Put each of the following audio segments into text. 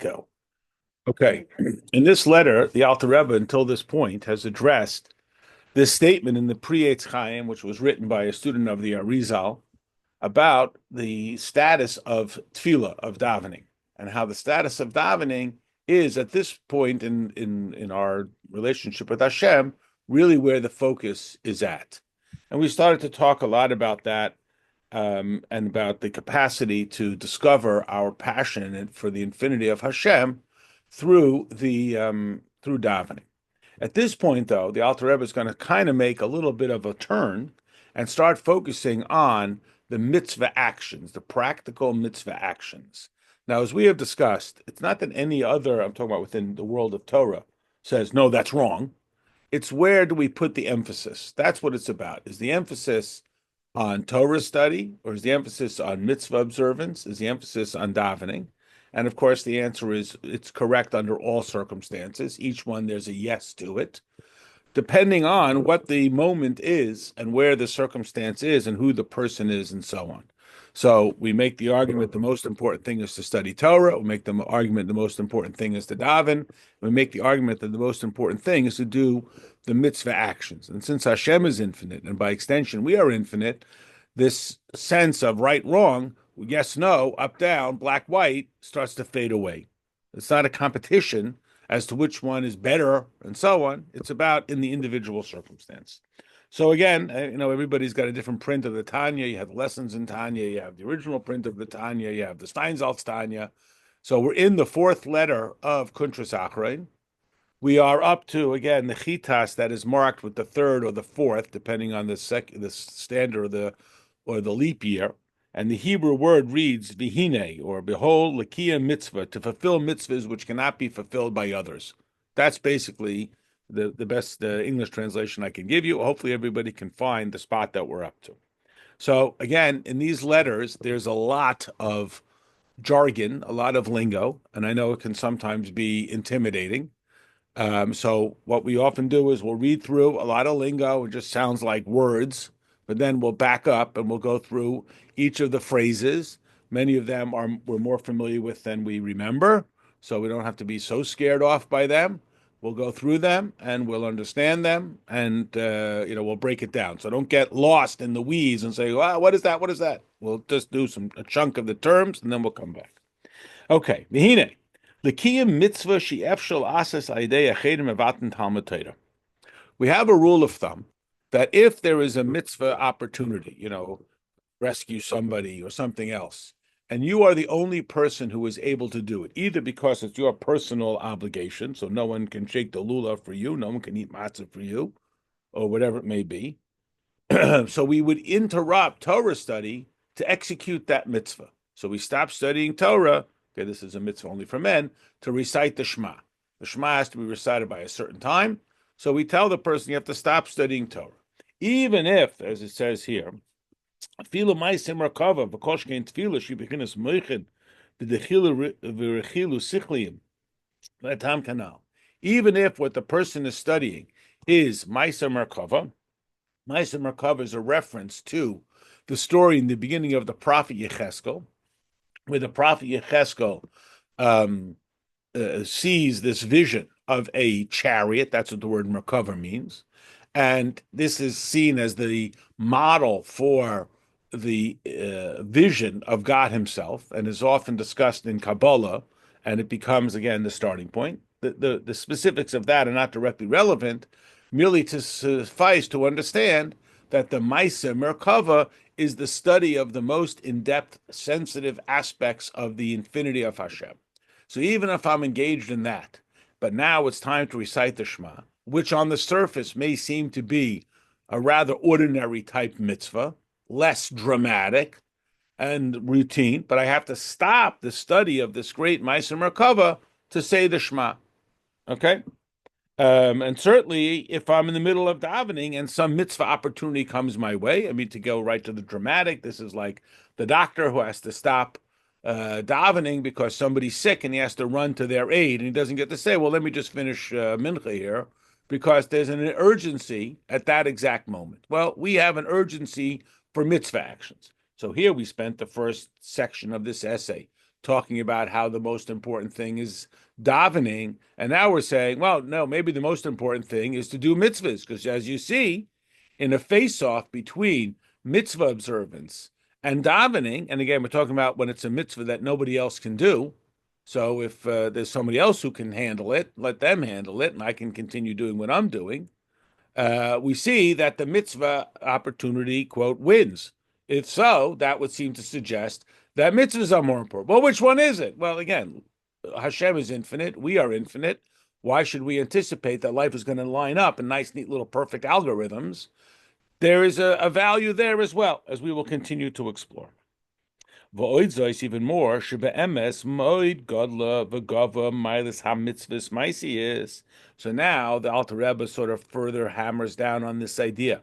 go. Okay. In this letter, the Alter Rebbe, until this point, has addressed this statement in the Pri Etz Chaim, which was written by a student of the Arizal, about the status of tefillah, of davening, and how the status of davening is at this point in our relationship with Hashem, really where the focus is at. And we started to talk a lot about that, and about the capacity to discover our passion for the infinity of Hashem through through davening. At this point, though, the Alter Rebbe is going to kind of make a little bit of a turn and start focusing on the mitzvah actions, the practical mitzvah actions. Now, as we have discussed, it's not that any other, I'm talking about within the world of Torah, says, no, that's wrong. It's where do we put the emphasis? That's what it's about. Is the emphasis on Torah study, or is the emphasis on mitzvah observance? Is the emphasis on davening? And of course, the answer is it's correct under all circumstances. Each one, there's a yes to it, depending on what the moment is and where the circumstance is and who the person is and so on. So we make the argument the most important thing is to study Torah. We make the argument the most important thing is to daven. We make the argument that the most important thing is to do the mitzvah actions. And since Hashem is infinite, and by extension we are infinite, this sense of right, wrong, yes, no, up, down, black, white starts to fade away. It's not a competition as to which one is better and so on. It's about in the individual circumstance. So again, everybody's got a different print of the Tanya. You have lessons in Tanya. You have the original print of the Tanya. You have the Steinsaltz Tanya. So we're in the fourth letter of Kuntres Acharon. We are up to, again, the chitas that is marked with the third or the fourth, depending on the standard or the leap year. And the Hebrew word reads vihine, or behold, lakia mitzvah, to fulfill mitzvahs which cannot be fulfilled by others. That's basically the best English translation I can give you. Hopefully everybody can find the spot that we're up to. So again, in these letters, there's a lot of jargon, a lot of lingo, and I know it can sometimes be intimidating. So what we often do is we'll read through a lot of lingo. It just sounds like words, but then we'll back up and we'll go through each of the phrases. Many of them we're more familiar with than we remember, so we don't have to be so scared off by them. We'll go through them and we'll understand them, and we'll break it down. So don't get lost in the weeds and say, "Well, what is that? What is that?" We'll just do a chunk of the terms, and then we'll come back. Okay, Mihine. L'kiyum mitzvah she'efshel asas aidei achedim evaten talmud Torah. We have a rule of thumb that if there is a mitzvah opportunity, rescue somebody or something else, and you are the only person who is able to do it, either because it's your personal obligation, so no one can shake the lulav for you, no one can eat matzah for you, or whatever it may be. So we would interrupt Torah study to execute that mitzvah. So we stop studying Torah. Okay, this is a mitzvah only for men, to recite the Shema. The Shema has to be recited by a certain time. So we tell the person you have to stop studying Torah. Even if, as it says here, even if what the person is studying is Ma'aser Merkava, Ma'aser Merkava is a reference to the story in the beginning of the prophet Yecheskel, where the prophet Yecheskel sees this vision of a chariot. That's what the word Merkava means. And this is seen as the model for the vision of God himself, and is often discussed in Kabbalah, and it becomes, again, the starting point. The specifics of that are not directly relevant, merely to suffice to understand that the Ma'aser Merkava is the study of the most in-depth, sensitive aspects of the infinity of Hashem. So even if I'm engaged in that, but now it's time to recite the Shema, which on the surface may seem to be a rather ordinary type mitzvah, less dramatic and routine, but I have to stop the study of this great Ma'aser Merkava to say the Shema. Okay? And certainly, if I'm in the middle of davening and some mitzvah opportunity comes my way, I mean, to go right to the dramatic, this is like the doctor who has to stop davening because somebody's sick and he has to run to their aid, and he doesn't get to say, well, let me just finish mincha here, because there's an urgency at that exact moment. Well, we have an urgency for mitzvah actions. So here we spent the first section of this essay talking about how the most important thing is davening. And now we're saying, well, no, maybe the most important thing is to do mitzvahs, because as you see, in a face-off between mitzvah observance and davening, and again, we're talking about when it's a mitzvah that nobody else can do. So if there's somebody else who can handle it, let them handle it, and I can continue doing what I'm doing. We see that the mitzvah opportunity, quote, wins. If so, that would seem to suggest that mitzvahs are more important. Well, which one is it? Well, again, Hashem is infinite. We are infinite. Why should we anticipate that life is going to line up in nice, neat little perfect algorithms? There is a value there as well, as we will continue to explore. V'oid zois even more, shebe'emes moed godla v'gava milas ha-mitzvahs maisius. So now the Alter Rebbe sort of further hammers down on this idea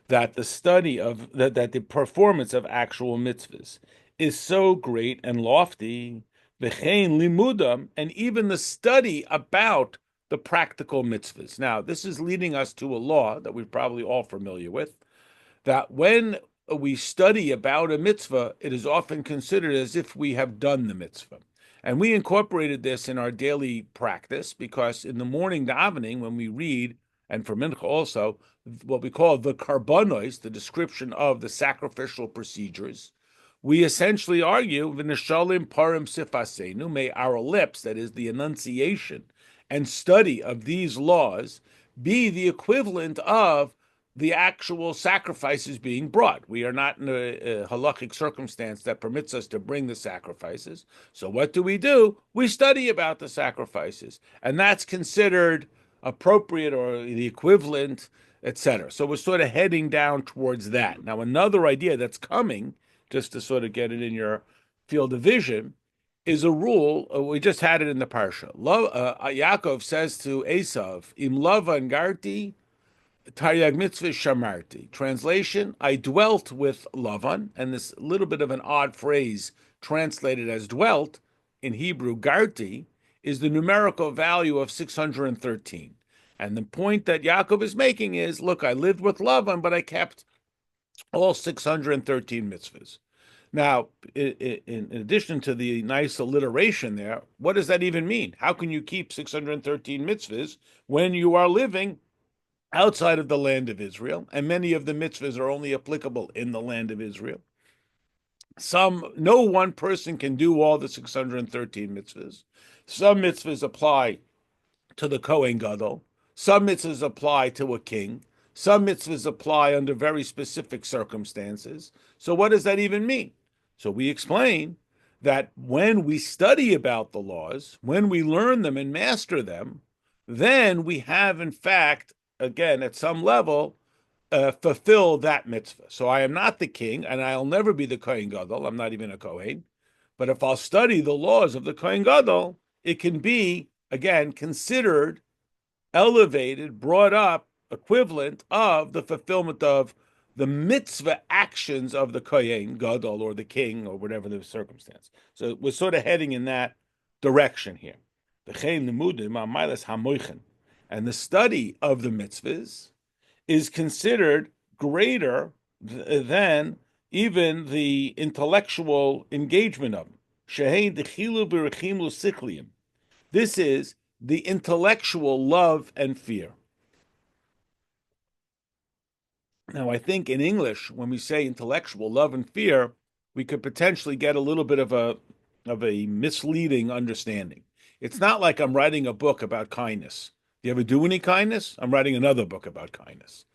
that the study of, that the performance of actual mitzvahs is so great and lofty, v'chein limudam, and even the study about the practical mitzvahs. Now, this is leading us to a law that we're probably all familiar with, that when we study about a mitzvah, it is often considered as if we have done the mitzvah. And we incorporated this in our daily practice because in the morning davening, when we read, and for mincha also, what we call the karbanos, the description of the sacrificial procedures, we essentially argue, v'neshalim parim sifasenu, may our lips, that is the enunciation and study of these laws, be the equivalent of the actual sacrifices being brought. We are not in a halachic circumstance that permits us to bring the sacrifices. So what do? We study about the sacrifices, and that's considered appropriate or the equivalent, etc. So we're sort of heading down towards that. Now, another idea that's coming, just to sort of get it in your field of vision, is a rule. We just had it in the parsha. Yaakov says to Esav, "Im lavan garti, Taryag mitzvah shamarti." Translation: I dwelt with Lavan, and this little bit of an odd phrase translated as dwelt in Hebrew, garti, is the numerical value of 613. And the point that Yaakov is making is, look, I lived with Lavan, but I kept all 613 mitzvahs. Now, in addition to the nice alliteration there, what does that even mean? How can you keep 613 mitzvahs when you are living outside of the land of Israel, and many of the mitzvahs are only applicable in the land of Israel? No one person can do all the 613 mitzvahs. Some mitzvahs apply to the Kohen Gadol. Some mitzvahs apply to a king. Some mitzvahs apply under very specific circumstances. So what does that even mean? So we explain that when we study about the laws, when we learn them and master them, then we have, in fact, again, at some level, fulfill that mitzvah. So I am not the king, and I'll never be the Kohen Gadol. I'm not even a Kohen. But if I'll study the laws of the Kohen Gadol, it can be, again, considered elevated, brought up, equivalent of the fulfillment of the mitzvah actions of the Kohen Gadol or the king or whatever the circumstance. So we're sort of heading in that direction here. And the study of the mitzvahs is considered greater than even the intellectual engagement of them. This is the intellectual love and fear. Now, I think in English, when we say intellectual love and fear, we could potentially get a little bit of a misleading understanding. It's not like I'm writing a book about kindness. You ever do any kindness? I'm writing another book about kindness.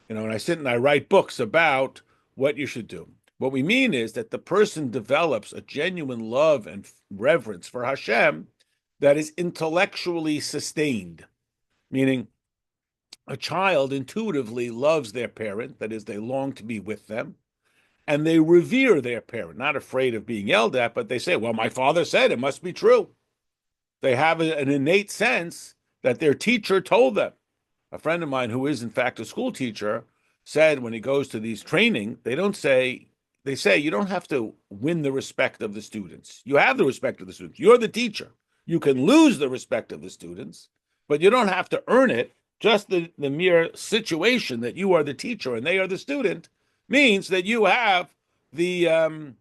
And I sit and I write books about what you should do. What we mean is that the person develops a genuine love and reverence for Hashem that is intellectually sustained, meaning a child intuitively loves their parent, that is, they long to be with them, and they revere their parent, not afraid of being yelled at, but they say, well, my father said it must be true. They have an innate sense that their teacher told them. A friend of mine who is, in fact, a school teacher said when he goes to these training, they say you don't have to win the respect of the students. You have the respect of the students. You're the teacher. You can lose the respect of the students, but you don't have to earn it. Just the mere situation that you are the teacher and they are the student means that you have the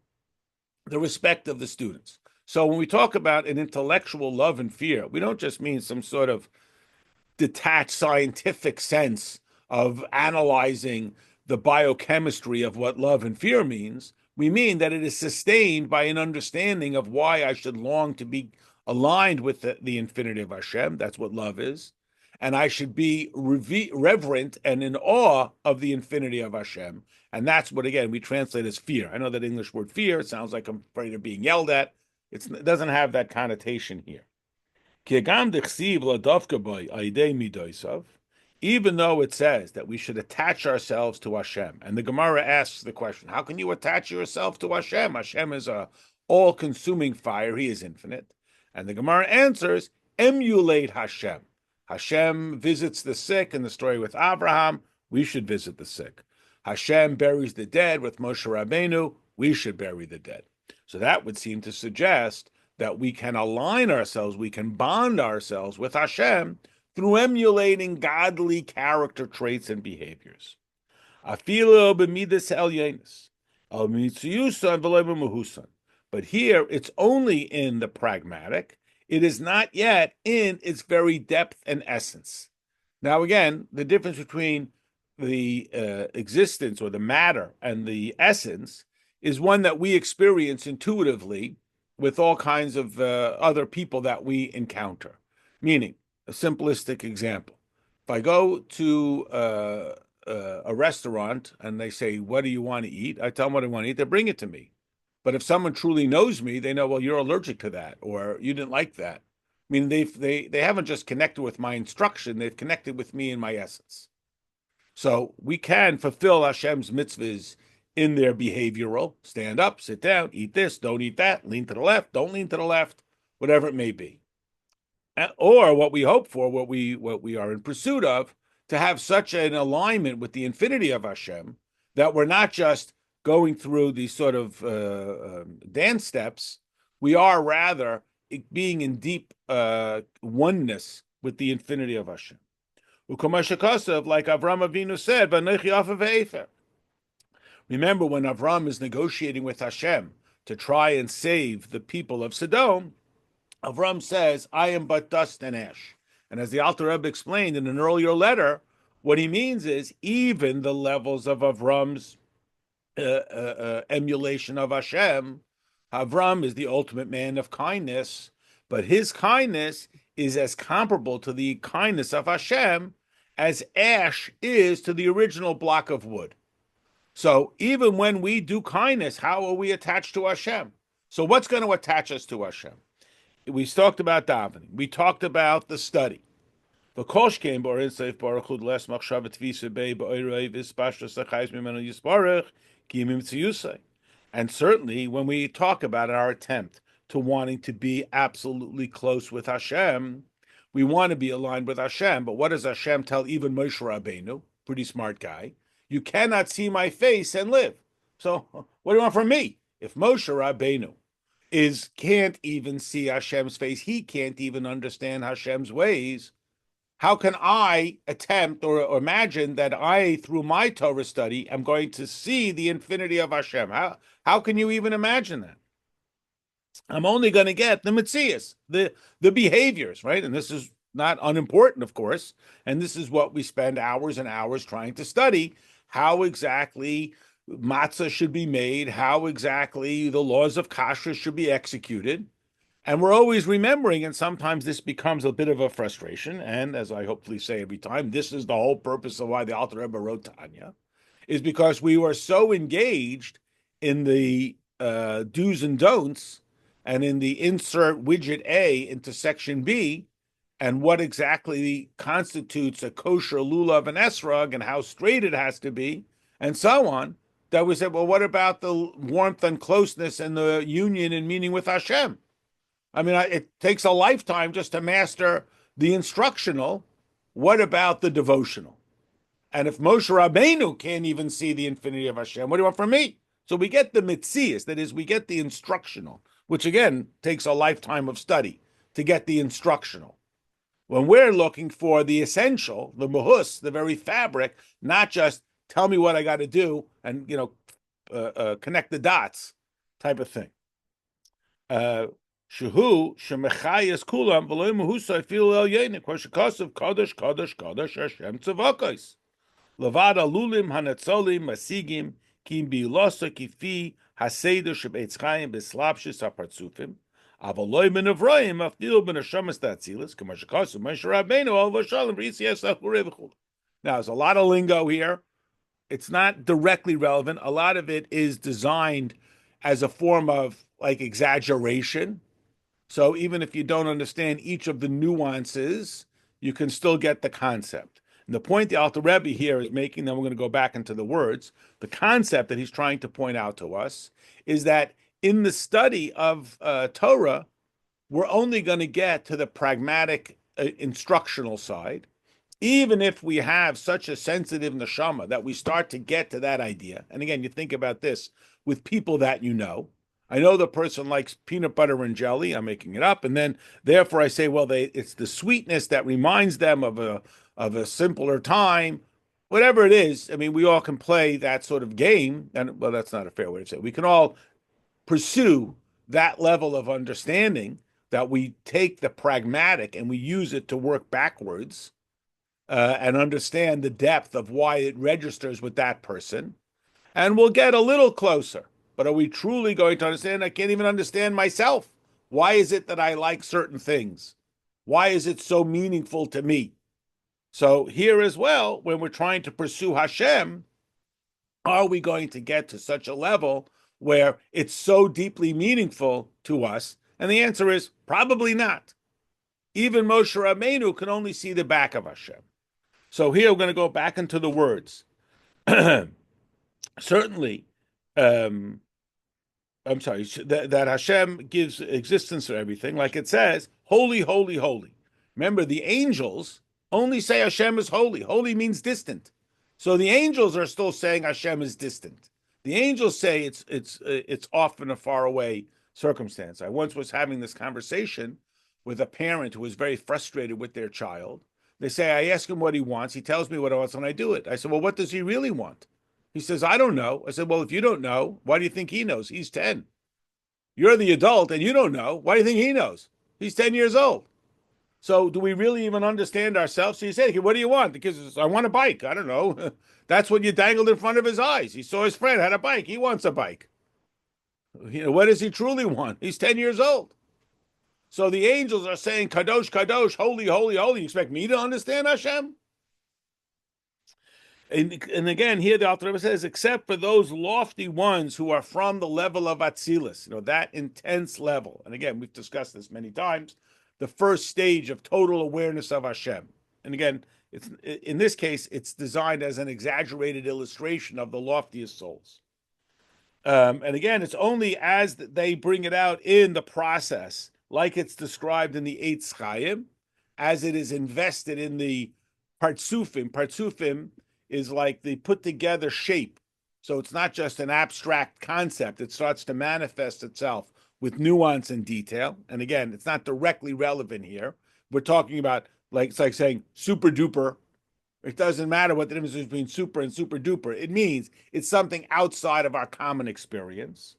respect of the students. So when we talk about an intellectual love and fear, we don't just mean some sort of detached scientific sense of analyzing the biochemistry of what love and fear means. We mean that it is sustained by an understanding of why I should long to be aligned with the infinity of Hashem. That's what love is. And I should be reverent and in awe of the infinity of Hashem. And that's what, again, we translate as fear. I know that English word fear, it sounds like I'm afraid of being yelled at. It doesn't have that connotation here. Even though it says that we should attach ourselves to Hashem, and the Gemara asks the question, how can you attach yourself to Hashem? Hashem is a all-consuming fire, he is infinite. And the Gemara answers, emulate Hashem. Hashem visits the sick in the story with Abraham, we should visit the sick. Hashem buries the dead with Moshe Rabbeinu, we should bury the dead. So that would seem to suggest that we can align ourselves, we can bond ourselves with Hashem through emulating godly character traits and behaviors. But here it's only in the pragmatic. It is not yet in its very depth and essence. Now, again, the difference between the existence or the matter and the essence is one that we experience intuitively with all kinds of other people that we encounter. Meaning, a simplistic example. If I go to a restaurant and they say, what do you want to eat? I tell them what I want to eat, they bring it to me. But if someone truly knows me, they know, well, you're allergic to that, or you didn't like that. I mean, they haven't just connected with my instruction, they've connected with me in my essence. So we can fulfill Hashem's mitzvahs in their behavioral, stand up, sit down, eat this, don't eat that, lean to the left, don't lean to the left, whatever it may be. Or what we hope for, what we are in pursuit of, to have such an alignment with the infinity of Hashem that we're not just going through these sort of dance steps, we are rather being in deep oneness with the infinity of Hashem. Like Avram Avinu said, remember when Avram is negotiating with Hashem to try and save the people of Sodom, Avram says, I am but dust and ash. And as the Alter Rebbe explained in an earlier letter, what he means is even the levels of Avram's emulation of Hashem, Avram is the ultimate man of kindness, but his kindness is as comparable to the kindness of Hashem as ash is to the original block of wood. So even when we do kindness, how are we attached to Hashem? So what's going to attach us to Hashem? We talked about davening. We talked about the study. And certainly when we talk about our attempt to wanting to be absolutely close with Hashem, we want to be aligned with Hashem. But what does Hashem tell even Moshe Rabbeinu? Pretty smart guy. You cannot see my face and live. So what do you want from me? If Moshe Rabbeinu can't even see Hashem's face, he can't even understand Hashem's ways, how can I attempt or imagine that I, through my Torah study, am going to see the infinity of Hashem? How can you even imagine that? I'm only going to get the mitzias, the behaviors, right? And this is not unimportant, of course. And this is what we spend hours and hours trying to study, how exactly matzah should be made, how exactly the laws of kashrus should be executed. And we're always remembering, and sometimes this becomes a bit of a frustration. And as I hopefully say every time, this is the whole purpose of why the Alter Rebbe wrote Tanya, is because we were so engaged in the do's and don'ts and in the insert widget A into section B, and what exactly constitutes a kosher lulav and esrog and how straight it has to be, and so on, that we said, well, what about the warmth and closeness and the union and meaning with Hashem? I mean, it takes a lifetime just to master the instructional. What about the devotional? And if Moshe Rabbeinu can't even see the infinity of Hashem, what do you want from me? So we get the mitzias, that is, we get the instructional, which again takes a lifetime of study to get the instructional. When we're looking for the essential, the mahus, the very fabric, not just tell me what I got to do and connect the dots type of thing. Shehu shemechayes kulam v'loy mehusa fil el yenik. Koshikasav kadosh kadosh kadosh Hashem tzavakos. Levada lulim hanatzolim masigim kim bilosa kifi haseder shebetz chayim beslapshis hapartzufim. Avaloy min avroim afil ben hashamas tatzilis kamashikasav Moshe Rabbeinu al v'shalom v'yisiyas achurevchul. Now, there's a lot of lingo here. It's not directly relevant. A lot of it is designed as a form of like exaggeration. So even if you don't understand each of the nuances, you can still get the concept. And the point the Alter Rebbe here is making, then we're going to go back into the words, the concept that he's trying to point out to us is that in the study of Torah, we're only going to get to the pragmatic instructional side, even if we have such a sensitive neshama that we start to get to that idea. And again, you think about this with people that you know. I know the person likes peanut butter and jelly. I'm making it up, and then therefore I say, well, it's the sweetness that reminds them of a simpler time, whatever it is. I mean, we all can play that sort of game, and well, that's not a fair way to say it. We can all pursue that level of understanding that we take the pragmatic and we use it to work backwards and understand the depth of why it registers with that person, and we'll get a little closer. But are we truly going to understand? I can't even understand myself. Why is it that I like certain things? Why is it so meaningful to me? So here as well, when we're trying to pursue Hashem, are we going to get to such a level where it's so deeply meaningful to us? And the answer is probably not. Even Moshe Rabbeinu can only see the back of Hashem. So here we're going to go back into the words. Certainly, I'm sorry, that Hashem gives existence to everything. Like it says, holy, holy, holy. Remember, the angels only say Hashem is holy. Holy means distant. So the angels are still saying Hashem is distant. The angels say it's often a far away circumstance. I once was having this conversation with a parent who was very frustrated with their child. They say, I ask him what he wants. He tells me what he wants, and I do it. I said, well, what does he really want? He says, I don't know. I said, well, if you don't know, why do you think he knows? He's 10. You're the adult, and you don't know. Why do you think he knows? He's 10 years old. So do we really even understand ourselves? So you say, what do you want? Because I want a bike. I don't know. That's what you dangled in front of his eyes. He saw his friend had a bike. He wants a bike. What does he truly want? He's 10 years old. So the angels are saying, Kadosh, Kadosh, holy, holy, holy. You expect me to understand Hashem? And again, here the Alter Rebbe says, except for those lofty ones who are from the level of Atzilus, that intense level. And again, we've discussed this many times, the first stage of total awareness of Hashem. And again, it's in this case, it's designed as an exaggerated illustration of the loftiest souls. And again, it's only as they bring it out in the process, like it's described in the Eitz Chaim, as it is invested in the Partsufim. Partsufim is like the put together shape. So it's not just an abstract concept. It starts to manifest itself with nuance and detail. And again, it's not directly relevant here. We're talking about, it's like saying super duper. It doesn't matter what the difference is between super and super duper. It means it's something outside of our common experience.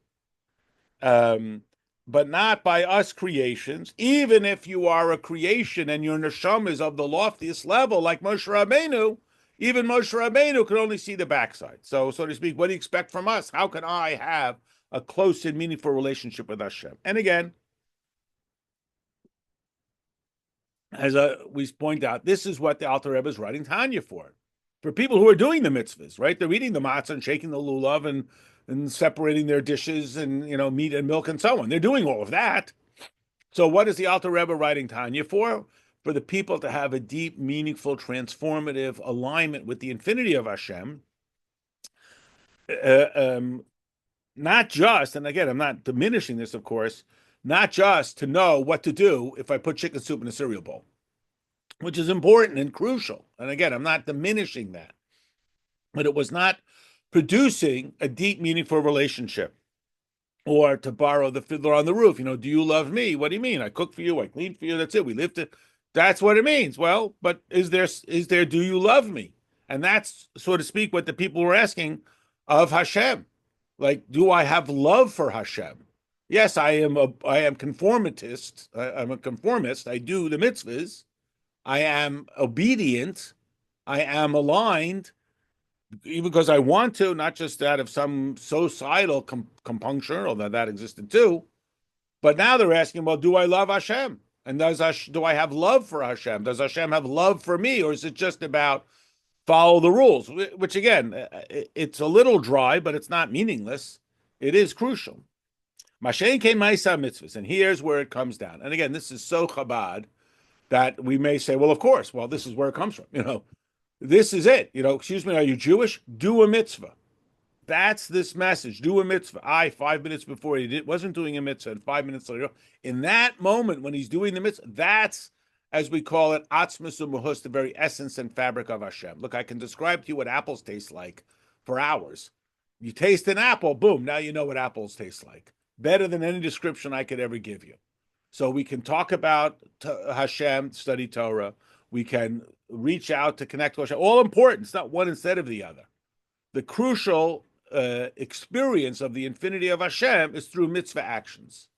But not by us creations. Even if you are a creation and your neshama is of the loftiest level, like Moshe Rabbeinu, even Moshe Rabbeinu could only see the backside. So to speak, what do you expect from us? How can I have a close and meaningful relationship with Hashem? And again, as we point out, this is what the Alter Rebbe is writing Tanya for people who are doing the mitzvahs, right? They're eating the matzah and shaking the lulav and separating their dishes and meat and milk and so on. They're doing all of that. So what is the Alter Rebbe writing Tanya for? For the people to have a deep, meaningful, transformative alignment with the infinity of Hashem. Not just, and again, I'm not diminishing this, of course, not just to know what to do if I put chicken soup in a cereal bowl, which is important and crucial. And again, I'm not diminishing that. But it was not producing a deep, meaningful relationship. Or to borrow the fiddler on the roof, do you love me? What do you mean? I cook for you, I clean for you, that's it. We live to... That's what it means. Well, but is there, do you love me? And that's, so to speak, what the people were asking of Hashem. Like, do I have love for Hashem? Yes, I am conformitist. I'm a conformist. I do the mitzvahs. I am obedient. I am aligned, even because I want to, not just out of some societal compunction, although that existed too. But now they're asking, well, do I love Hashem? And do I have love for Hashem? Does Hashem have love for me, or is it just about follow the rules? Which again, it's a little dry, but it's not meaningless. It is crucial. Mashen came Maisa mitzvahs, and here's where it comes down. And again, this is so Chabad that we may say, well, of course, well, this is where it comes from. This is it. Excuse me, are you Jewish? Do a mitzvah. That's this message. Do a mitzvah. 5 minutes before he wasn't doing a mitzvah, and 5 minutes later, in that moment when he's doing the mitzvah, that's, as we call it, atzmus u'muhus, the very essence and fabric of Hashem. Look, I can describe to you what apples taste like for hours. You taste an apple, boom, now you know what apples taste like. Better than any description I could ever give you. So we can talk about Hashem, study Torah. We can reach out to connect to Hashem. All important. It's not one instead of the other. The crucial experience of the infinity of Hashem is through mitzvah actions.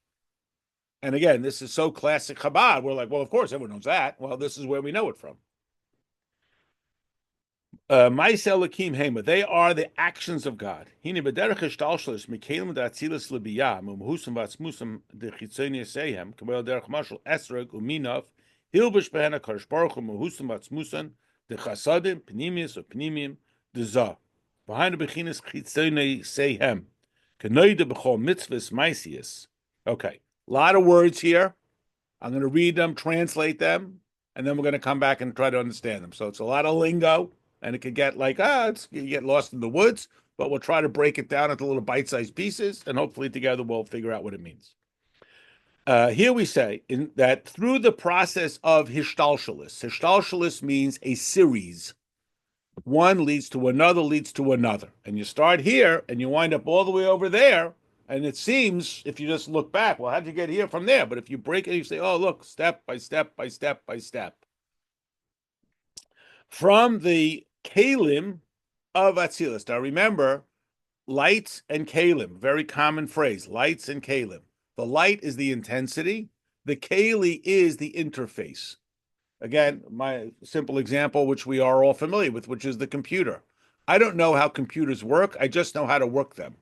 And again, this is so classic Chabad. We're like, well, of course, everyone knows that. Well, this is where we know it from. Ma'aseh Elokim Hema. They are the actions of God. Hine b'derech hishtalshelus mikelim da'atzilas libiyah mumhusim v'atzmusim dechitzoni yasehem k'mel derech mashal esrog uminav hilbush behen hakadosh baruch hu muhusim v'atzmusan dechasadim pnimius or pnimim dezah behind the bechinas chitzoni yasehem k'noida b'chol mitzvahs maisius. Okay, a lot of words here. I'm going to read them, translate them, and then we're going to come back and try to understand them. So it's a lot of lingo. And it could get like, you get lost in the woods, but we'll try to break it down into little bite-sized pieces, and hopefully together we'll figure out what it means. Here we say that through the process of hishtalshelus means a series. One leads to another. And you start here, and you wind up all the way over there, and it seems, if you just look back, well, how'd you get here from there? But if you break it, you say, oh, look, step by step by step by step. From the Kalim of Atzilus. Now remember, lights and Kalim, very common phrase, lights and Kalim. The light is the intensity. The Kali is the interface. Again, my simple example, which we are all familiar with, which is the computer. I don't know how computers work. I just know how to work them.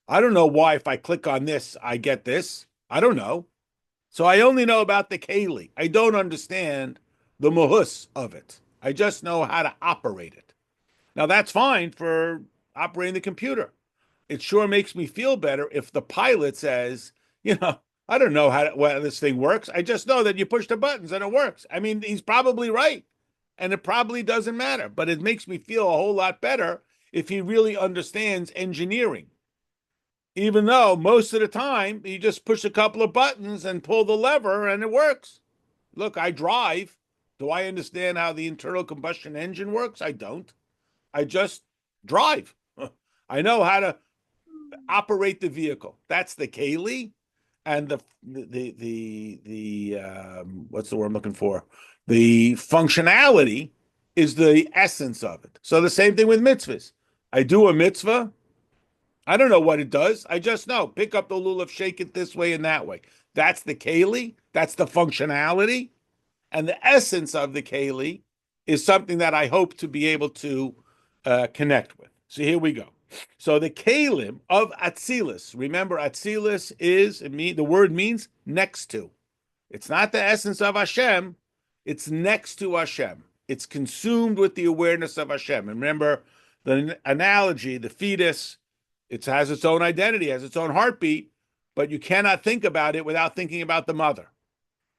I don't know why if I click on this, I get this. I don't know. So I only know about the Kali. I don't understand the muhus of it. I just know how to operate it. Now, that's fine for operating the computer. It sure makes me feel better if the pilot says, I don't know how this thing works. I just know that you push the buttons and it works. I mean, he's probably right. And it probably doesn't matter. But it makes me feel a whole lot better if he really understands engineering. Even though most of the time, you just push a couple of buttons and pull the lever and it works. Look, I drive. Do I understand how the internal combustion engine works? I don't. I just drive. I know how to operate the vehicle. That's the Kali, and the what's the word I'm looking for? The functionality is the essence of it. So the same thing with mitzvahs. I do a mitzvah. I don't know what it does. I just know. Pick up the lulav, shake it this way and that way. That's the Kali. That's the functionality. And the essence of the Kali is something that I hope to be able to connect with. So here we go. So the Kalim of Atzilus. Remember, Atzilus the word means next to. It's not the essence of Hashem. It's next to Hashem. It's consumed with the awareness of Hashem. And remember the analogy, the fetus, it has its own identity, has its own heartbeat, but you cannot think about it without thinking about the mother.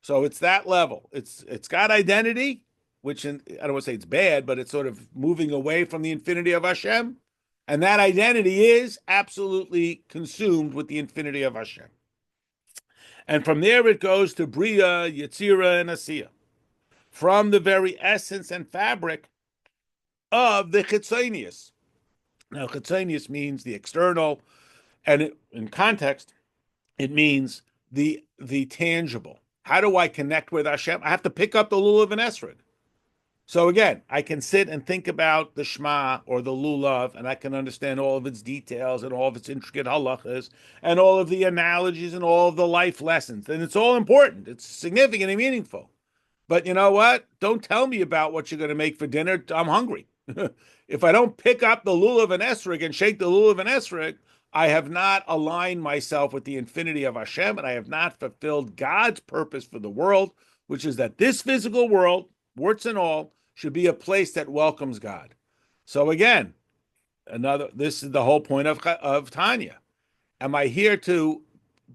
So it's that level. It's got identity, which I don't want to say it's bad, but it's sort of moving away from the infinity of Hashem. And that identity is absolutely consumed with the infinity of Hashem. And from there it goes to Bria, Yetzira, and Asiya. From the very essence and fabric of the Chitzonius. Now, Chitzonius means the external, and in context, it means the tangible. How do I connect with Hashem? I have to pick up the lulav and esrog. So again, I can sit and think about the Shema or the Lulav, and I can understand all of its details and all of its intricate halachas and all of the analogies and all of the life lessons. And it's all important. It's significant and meaningful. But you know what? Don't tell me about what you're going to make for dinner. I'm hungry. If I don't pick up the lulav and esrog and shake the lulav and esrog, I have not aligned myself with the infinity of Hashem, and I have not fulfilled God's purpose for the world, which is that this physical world, warts and all, should be a place that welcomes God. So again, this is the whole point of Tanya. Am I here to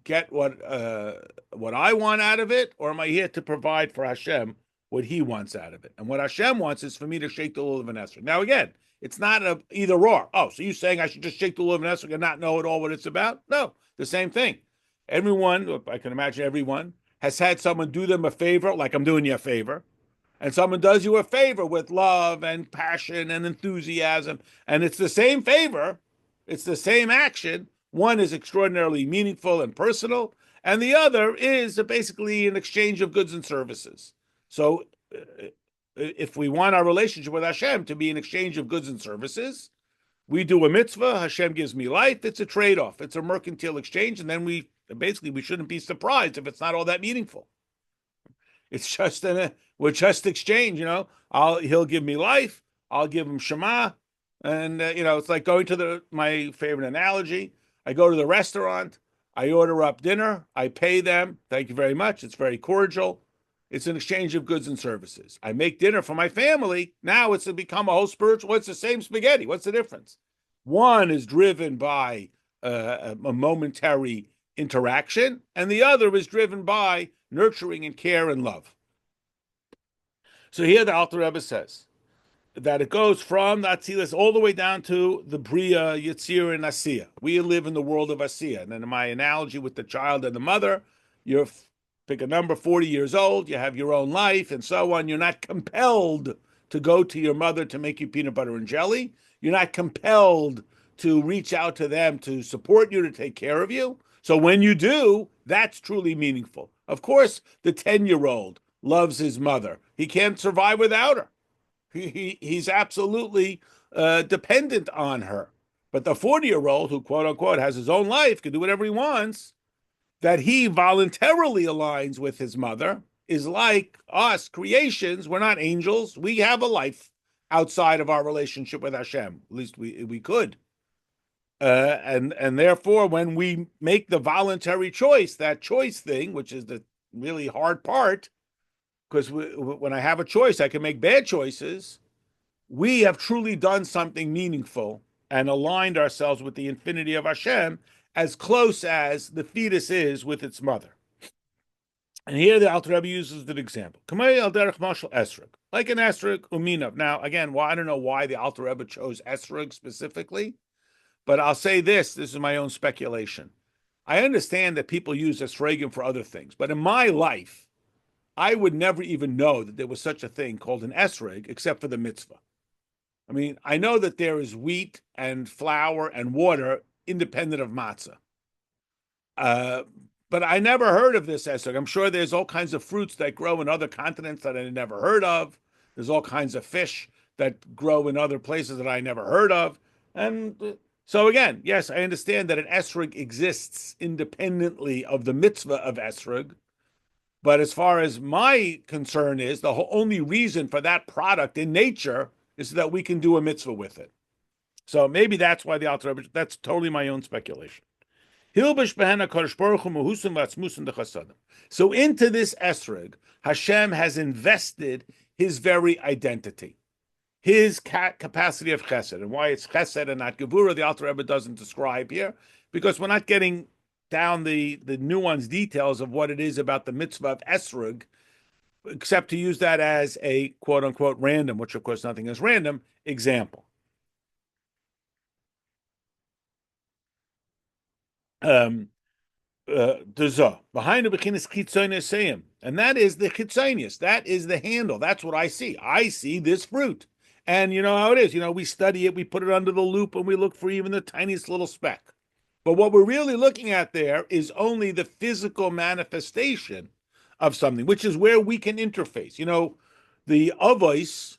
get what I want out of it, or am I here to provide for Hashem what He wants out of it? And what Hashem wants is for me to shake the lulav and esrog. Now again, it's not a either or. Oh, so you're saying I should just shake the lulav and esrog and not know at all what it's about? No, the same thing. Everyone, I can imagine everyone, has had someone do them a favor, like I'm doing you a favor, and someone does you a favor with love and passion and enthusiasm, and it's the same favor, it's the same action. One is extraordinarily meaningful and personal, and the other is basically an exchange of goods and services. So if we want our relationship with Hashem to be an exchange of goods and services, we do a mitzvah, Hashem gives me life, it's a trade-off, it's a mercantile exchange, and then we shouldn't be surprised if it's not all that meaningful. It's just we're just exchange, he'll give me life, I'll give him Shema, and it's like going to my favorite analogy. I go to the restaurant, I order up dinner, I pay them, thank you very much, it's very cordial. It's an exchange of goods and services. I make dinner for my family, now it's become a whole spiritual, it's the same spaghetti, what's the difference? One is driven by a momentary interaction, and the other is driven by nurturing and care and love. So here the Alter Rebbe says that it goes from the Atzilus all the way down to the Bria, Yitzir, and Asiya. We live in the world of Asiya. And then in my analogy with the child and the mother, you pick a number, 40 years old, you have your own life and so on. You're not compelled to go to your mother to make you peanut butter and jelly. You're not compelled to reach out to them to support you, to take care of you. So when you do, that's truly meaningful. Of course, the 10-year-old loves his mother. He can't survive without her. He's absolutely dependent on her. But the 40-year-old who, quote unquote, has his own life, can do whatever he wants, that he voluntarily aligns with his mother, is like us creations. We're not angels. We have a life outside of our relationship with Hashem. At least we could. And therefore, when we make the voluntary choice, that choice thing, which is the really hard part, because when I have a choice, I can make bad choices. We have truly done something meaningful and aligned ourselves with the infinity of Hashem as close as the fetus is with its mother. And here the Alter Rebbe uses an example. Like an esrog uminav. Now, again, I don't know why the Alter Rebbe chose esrog specifically, but I'll say this is my own speculation. I understand that people use esrogim for other things, but in my life, I would never even know that there was such a thing called an esrog except for the mitzvah. I mean, I know that there is wheat and flour and water independent of matzah. But I never heard of this esrog. I'm sure there's all kinds of fruits that grow in other continents that I never heard of. There's all kinds of fish that grow in other places that I never heard of. And so again, yes, I understand that an esrog exists independently of the mitzvah of esrog. But as far as my concern is, the only reason for that product in nature is so that we can do a mitzvah with it. So maybe that's why the Alter Rebbe, that's totally my own speculation. So into this esrog, Hashem has invested his very identity, his capacity of chesed. And why it's chesed and not gevura, the Alter Rebbe doesn't describe here, because we're not getting down the nuanced details of what it is about the mitzvah of esrog, except to use that as a quote-unquote random, which of course nothing is random, example. Behind the bechinas chitzonius, and that is the chitzonius. That is the handle. That's what I see. I see this fruit, and you know how it is. We study it, we put it under the loop, and we look for even the tiniest little speck. But what we're really looking at there is only the physical manifestation of something, which is where we can interface. The avos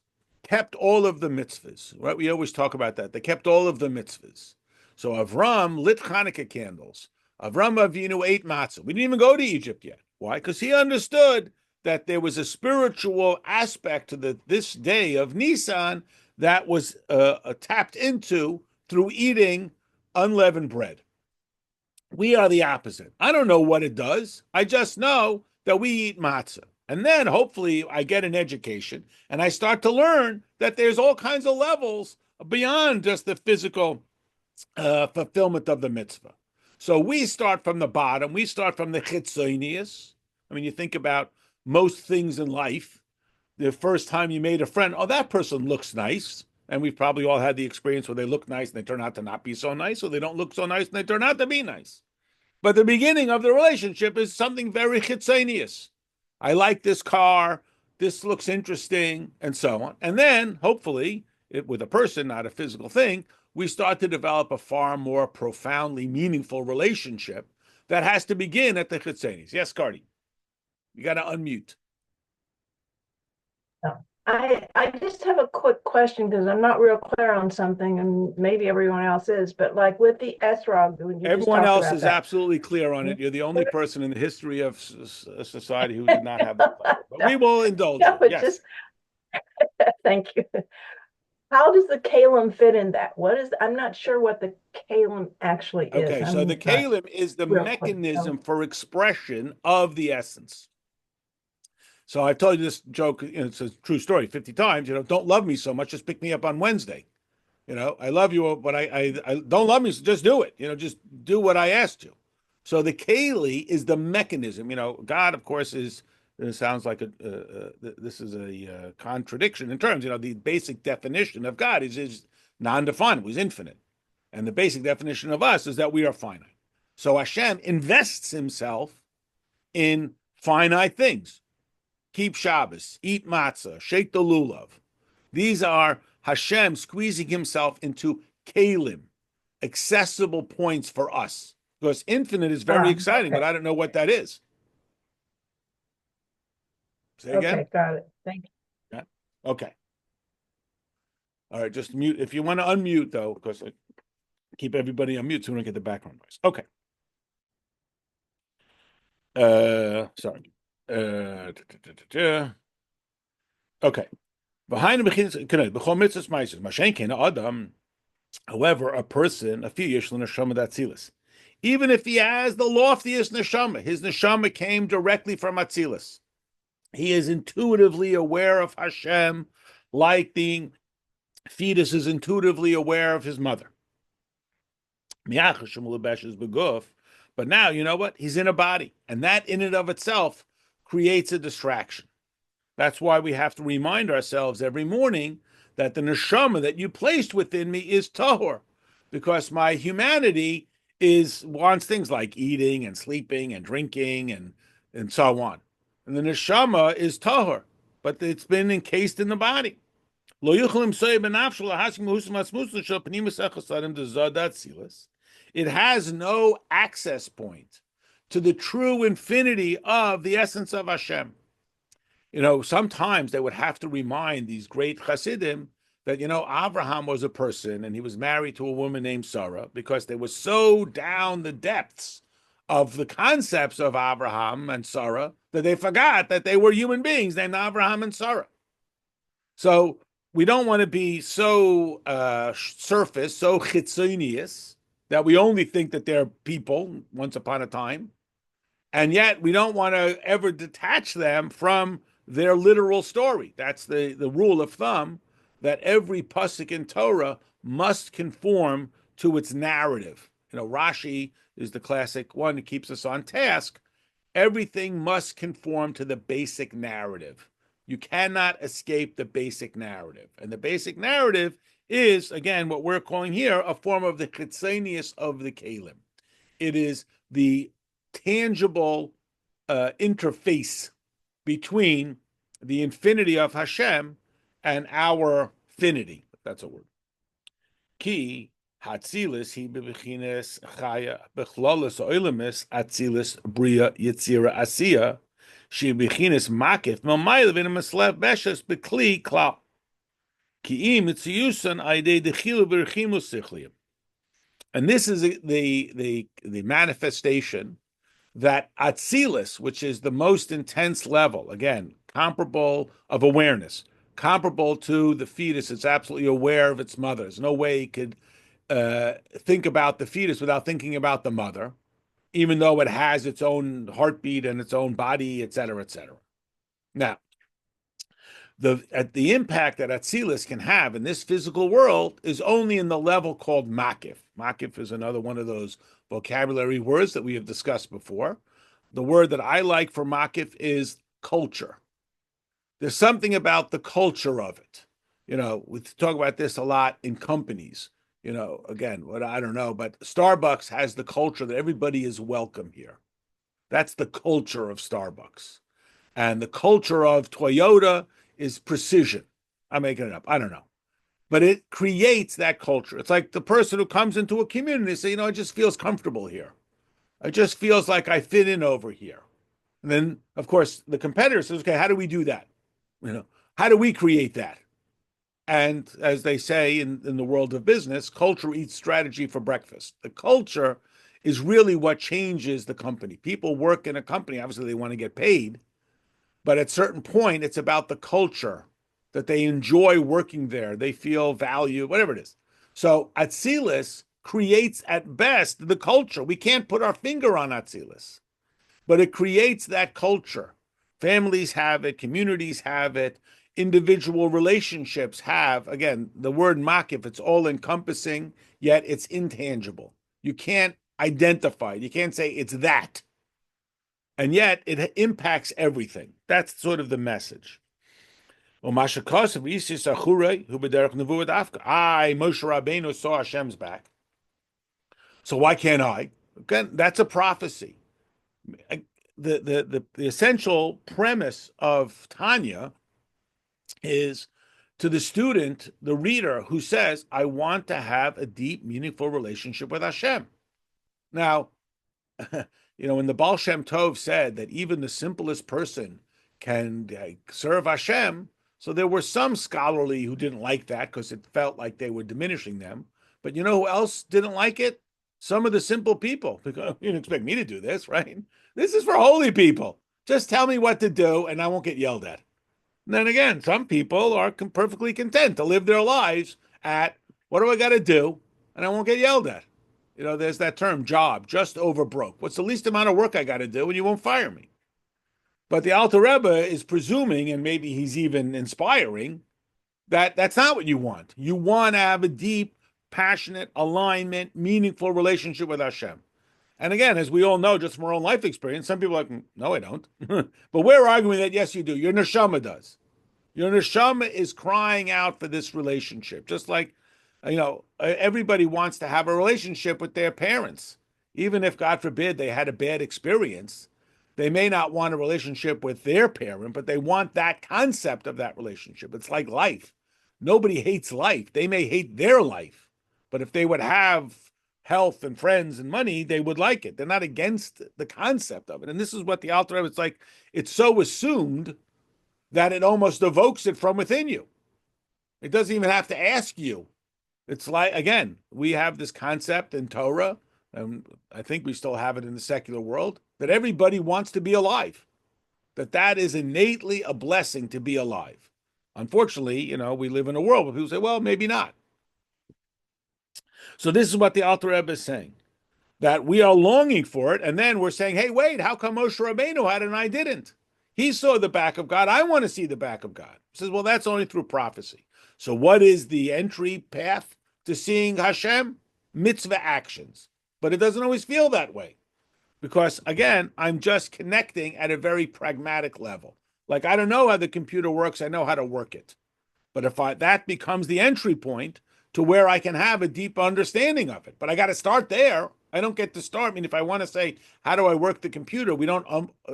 kept all of the mitzvahs, right? We always talk about that. They kept all of the mitzvahs. So Avram lit Hanukkah candles. Avram Avinu ate matzah. We didn't even go to Egypt yet. Why? Because he understood that there was a spiritual aspect to this day of Nisan that was tapped into through eating unleavened bread. We are the opposite. I don't know what it does. I just know that we eat matzah. And then hopefully I get an education and I start to learn that there's all kinds of levels beyond just the physical fulfillment of the mitzvah. So we start from the bottom. We start from the chitzonius. I mean, you think about most things in life. The first time you made a friend, oh, that person looks nice. And we've probably all had the experience where they look nice and they turn out to not be so nice, or they don't look so nice and they turn out to be nice. But the beginning of the relationship is something very chitzonius. I like this car, this looks interesting, and so on. And then, hopefully, with a person, not a physical thing, we start to develop a far more profoundly meaningful relationship that has to begin at the chitzonius. Yes, Cardi, you got to unmute. I just have a quick question because I'm not real clear on something, and maybe everyone else is, but like with the esrog, everyone else is absolutely clear on it. You're the only person in the history of society who did not have that. But we will indulge you. Yes. Just thank you. How does the kalim fit in that? I'm not sure what the kalim actually is. Okay, so the kalim is the mechanism for expression of the essence. So I've told you this joke, it's a true story 50 times, don't love me so much, just pick me up on Wednesday. I love you, but I don't love me, so just do it. Just do what I asked you. So the keli is the mechanism. God, of course, it sounds like this is a contradiction in terms. The basic definition of God is non-definable, he's infinite. And the basic definition of us is that we are finite. So Hashem invests himself in finite things. Keep Shabbos, eat matzah, shake the lulav. These are Hashem squeezing himself into kalim, accessible points for us. Because infinite is very exciting, but I don't know what that is. Say again? Okay, got it. Thank you. Yeah. Okay. All right, just mute. If you want to unmute, though, because I keep everybody on mute so we don't get the background noise. Okay. Sorry. Okay. However, a person, even if he has the loftiest neshama, his neshama came directly from Atzilus. He is intuitively aware of Hashem, like the fetus is intuitively aware of his mother. But now, you know what? He's in a body, and that in and of itself creates a distraction. That's why we have to remind ourselves every morning that the neshama that you placed within me is tahor, because my humanity wants things like eating and sleeping and drinking and so on. And the neshama is tahor, but it's been encased in the body. It has no access point to the true infinity of the essence of Hashem. Sometimes they would have to remind these great Hasidim that, Abraham was a person and he was married to a woman named Sarah because they were so down the depths of the concepts of Abraham and Sarah that they forgot that they were human beings named Abraham and Sarah. So we don't want to be so surface, so chitzonius, that we only think that they're people once upon a time. And yet we don't want to ever detach them from their literal story. That's the rule of thumb, that every pasuk in Torah must conform to its narrative. Rashi is the classic one that keeps us on task. Everything must conform to the basic narrative. You cannot escape the basic narrative. And the basic narrative is, again, what we're calling here a form of the chitzonius of the kalim. It is the tangible interface between the infinity of Hashem and our finity. That's a word. Ki hatzilis hi bebechines chaya bechlolus oilemis atzilis bria yitzira asiya she bechines makif mamaylev in a meslev beshes bekli klal. And this is the manifestation that Atzilus, which is the most intense level, again, comparable of awareness, comparable to the fetus, it's absolutely aware of its mother. There's no way it could think about the fetus without thinking about the mother, even though it has its own heartbeat and its own body, et cetera, et cetera. Now, the impact that Atzilus can have in this physical world is only in the level called makif. Makif is another one of those vocabulary words that we have discussed before. The word that I like for makif is culture. There's something about the culture of it. We talk about this a lot in companies. Again, what I don't know, but Starbucks has the culture that everybody is welcome here. That's the culture of Starbucks. And the culture of Toyota is precision. I'm making it up. I don't know. But it creates that culture. It's like the person who comes into a community and say, it just feels comfortable here. It just feels like I fit in over here. And then, of course, the competitor says, okay, how do we do that? How do we create that? And as they say in the world of business, culture eats strategy for breakfast. The culture is really what changes the company. People work in a company, obviously they want to get paid, but at a certain point, it's about the culture that they enjoy working there. They feel value, whatever it is. So Atzilus creates at best the culture. We can't put our finger on Atzilus, but it creates that culture. Families have it, communities have it, individual relationships have. Again, the word makif, it's all encompassing, yet it's intangible. You can't identify it. You can't say it's that. And yet it impacts everything. That's sort of the message. I, Moshe Rabbeinu, saw Hashem's back. So why can't I? Again, that's a prophecy. The essential premise of Tanya is to the student, the reader, who says, I want to have a deep, meaningful relationship with Hashem. Now, when the Baal Shem Tov said that even the simplest person can serve Hashem, so there were some scholarly who didn't like that because it felt like they were diminishing them. But you know who else didn't like it? Some of the simple people. Because you didn't expect me to do this, right? This is for holy people. Just tell me what to do and I won't get yelled at. And then again, some people are perfectly content to live their lives at, what do I got to do? And I won't get yelled at. There's that term, job, just over broke. What's the least amount of work I got to do and you won't fire me? But the Alter Rebbe is presuming, and maybe he's even inspiring, that that's not what you want. You want to have a deep, passionate, alignment, meaningful relationship with Hashem. And again, as we all know, just from our own life experience, some people are like, no, I don't. But we're arguing that, yes, you do. Your neshama does. Your neshama is crying out for this relationship, just like, everybody wants to have a relationship with their parents. Even if, God forbid, they had a bad experience, they may not want a relationship with their parent, but they want that concept of that relationship. It's like life. Nobody hates life. They may hate their life, but if they would have health and friends and money, they would like it. They're not against the concept of it. And this is what the Alter Rebbe, it's like, it's so assumed that it almost evokes it from within you. It doesn't even have to ask you. It's like, again, we have this concept in Torah, and I think we still have it in the secular world, that everybody wants to be alive, that is innately a blessing to be alive. Unfortunately, we live in a world where people say, well, maybe not. So this is what the Alter Rebbe is saying, that we are longing for it, and then we're saying, hey, wait, how come Moshe Rabbeinu had it and I didn't? He saw the back of God. I want to see the back of God. He says, well, that's only through prophecy. So what is the entry path to seeing Hashem? Mitzvah actions. But it doesn't always feel that way. Because, again, I'm just connecting at a very pragmatic level. Like, I don't know how the computer works. I know how to work it. But if that becomes the entry point to where I can have a deep understanding of it. But I got to start there. I don't get to start. I mean, if I want to say, how do I work the computer? We don't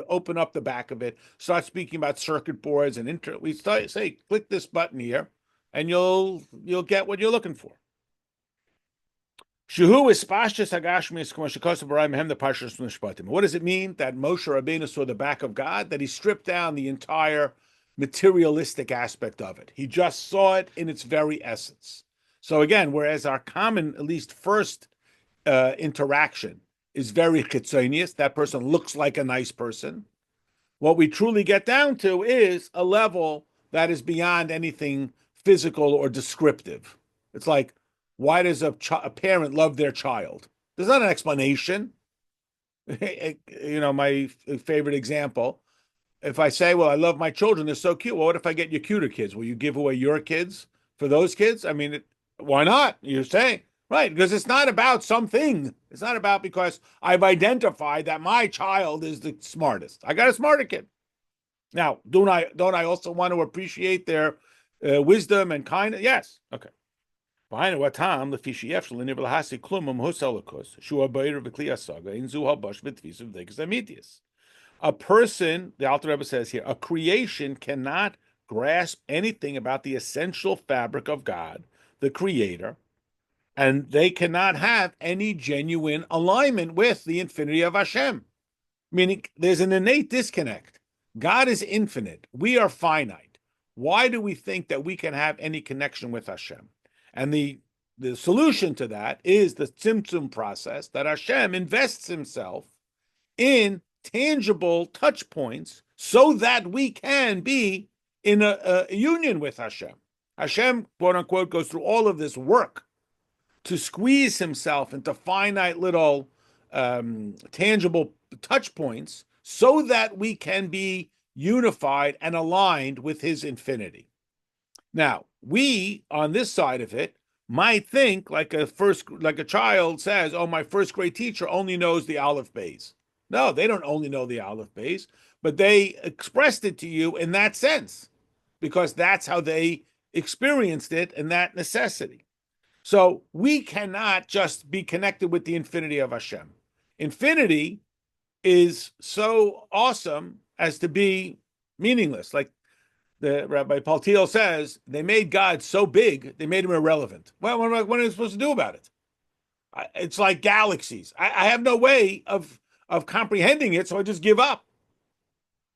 open up the back of it, start speaking about circuit boards and we start say, click this button here, and you'll get what you're looking for. What does it mean that Moshe Rabbeinu saw the back of God? That he stripped down the entire materialistic aspect of it. He just saw it in its very essence. So again, whereas our common, at least first interaction is very chitzonius, that person looks like a nice person. What we truly get down to is a level that is beyond anything physical or descriptive. It's like, why does a parent love their child? There's not an explanation. My favorite example, if I say, well, I love my children, they're so cute. Well, what if I get you cuter kids? Will you give away your kids for those kids? I mean, why not? You're saying, right, because it's not about something. It's not about because I've identified that my child is the smartest. I got a smarter kid. Now, don't I also want to appreciate their wisdom and kindness? Yes. Okay. Behind what time the fishiyef shel nibel hasi klumum husalakus shua bayir v'kli asaga in zu habash v'tvis of dekas amitius. A person, the Alter Rebbe says here, a creation cannot grasp anything about the essential fabric of God, the Creator, and they cannot have any genuine alignment with the infinity of Hashem. Meaning, there's an innate disconnect. God is infinite. We are finite. Why do we think that we can have any connection with Hashem? And the solution to that is the Tzimtzum process that Hashem invests himself in tangible touch points so that we can be in a union with Hashem. Hashem, quote unquote, goes through all of this work to squeeze himself into finite little tangible touch points so that we can be unified and aligned with his infinity. Now, we on this side of it might think like a child says, "Oh, my first grade teacher only knows the Aleph Beis." No, they don't only know the Aleph Beis, but they expressed it to you in that sense because that's how they experienced it and that necessity. So we cannot just be connected with the infinity of Hashem. Infinity is so awesome as to be meaningless. Like the Rabbi Paltiel says, they made God so big, they made him irrelevant. Well, what are they supposed to do about it? It's like galaxies. I have no way of comprehending it, so I just give up.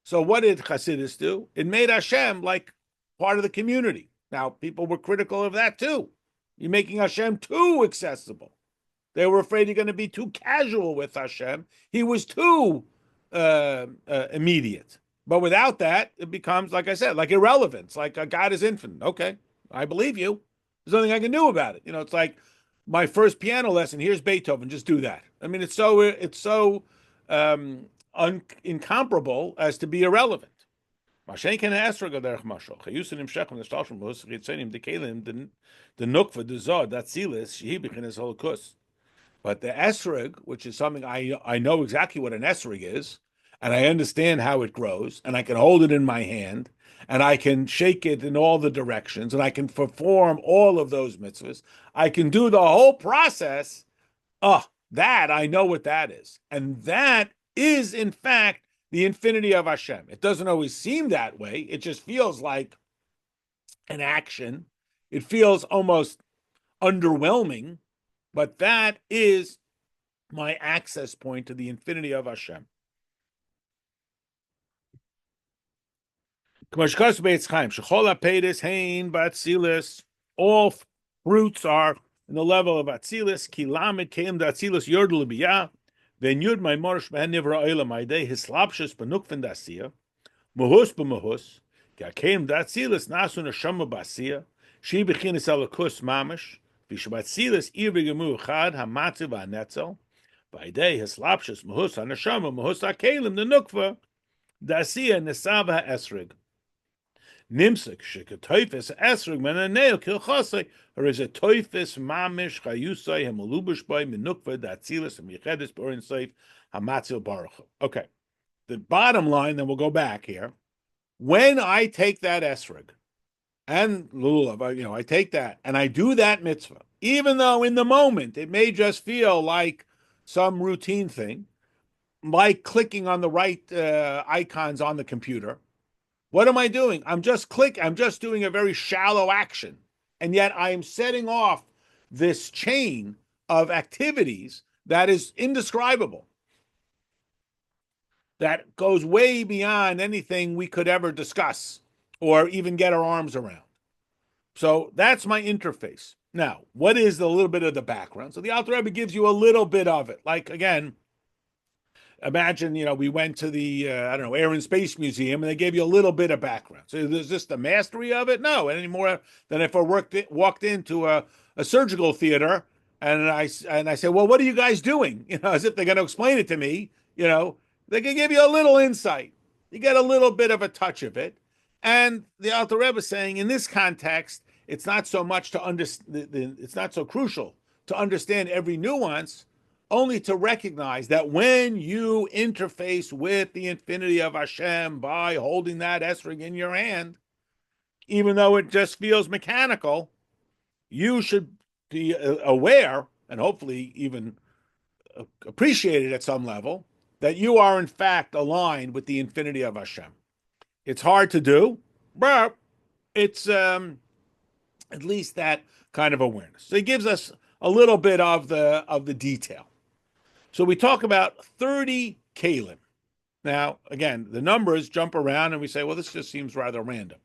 So what did Hasidus do? It made Hashem like part of the community. Now, people were critical of that too. You're making Hashem too accessible. They were afraid you're going to be too casual with Hashem. He was too immediate. But without that, it becomes, like I said, like irrelevance, like God is infinite. Okay, I believe you. There's nothing I can do about it. It's like my first piano lesson. Here's Beethoven. Just do that. I mean, it's so incomparable as to be irrelevant. The nukva, the zod, that silas, shehi b'chinas holocaust. But the esrog, which is something I know exactly what an esrog is, and I understand how it grows, and I can hold it in my hand, and I can shake it in all the directions, and I can perform all of those mitzvahs. I can do the whole process. That I know what that is. And that is, in fact, the infinity of Hashem. It doesn't always seem that way. It just feels like an action. It feels almost underwhelming, but that is my access point to the infinity of Hashem. All fruits are in the level of Atzilus. Kilamet came to Atzilus yordul biyah. Then yud my morish behen nivra oila my day hislapshus benukven dasiya. Muhus b'muhus. Came to Atzilus nasu neshama basiya. She bechinis alakus mamish. Vishabatzilus irvigemu chad hamatziv hanetzel. By day hislapshus muhus haneshama muhus hakelim the nukva dasiya nesava esrig. Nimsik shekatoifis esrig menaneo kilchosei, or is a toifis mamish chayusai hemalubush by minukva datzilis amichedis borin saif hamatzil baruch. Okay, the bottom line. Then we'll go back here. When I take that esrig and lulav, I take that and I do that mitzvah, even though in the moment it may just feel like some routine thing, like clicking on the right icons on the computer. What am I doing? I'm just doing a very shallow action. And yet I am setting off this chain of activities that is indescribable, that goes way beyond anything we could ever discuss or even get our arms around. So that's my interface. Now, what is a little bit of the background? So the Alter Rebbe gives you a little bit of it. Like, again, imagine, we went to the, I don't know, Air and Space Museum and they gave you a little bit of background. So there's just the mastery of it? No, any more than if I walked into a surgical theater and I said, well, what are you guys doing? As if they're going to explain it to me, they can give you a little insight. You get a little bit of a touch of it. And the Alter Rebbe is saying in this context, it's not so much to understand, it's not so crucial to understand every nuance, only to recognize that when you interface with the infinity of Hashem by holding that esrog in your hand, even though it just feels mechanical, you should be aware and hopefully even appreciate it at some level that you are in fact aligned with the infinity of Hashem. It's hard to do, but it's at least that kind of awareness. So he gives us a little bit of the detail. So we talk about 30 kalim. Now, again, the numbers jump around and we say, well, this just seems rather random.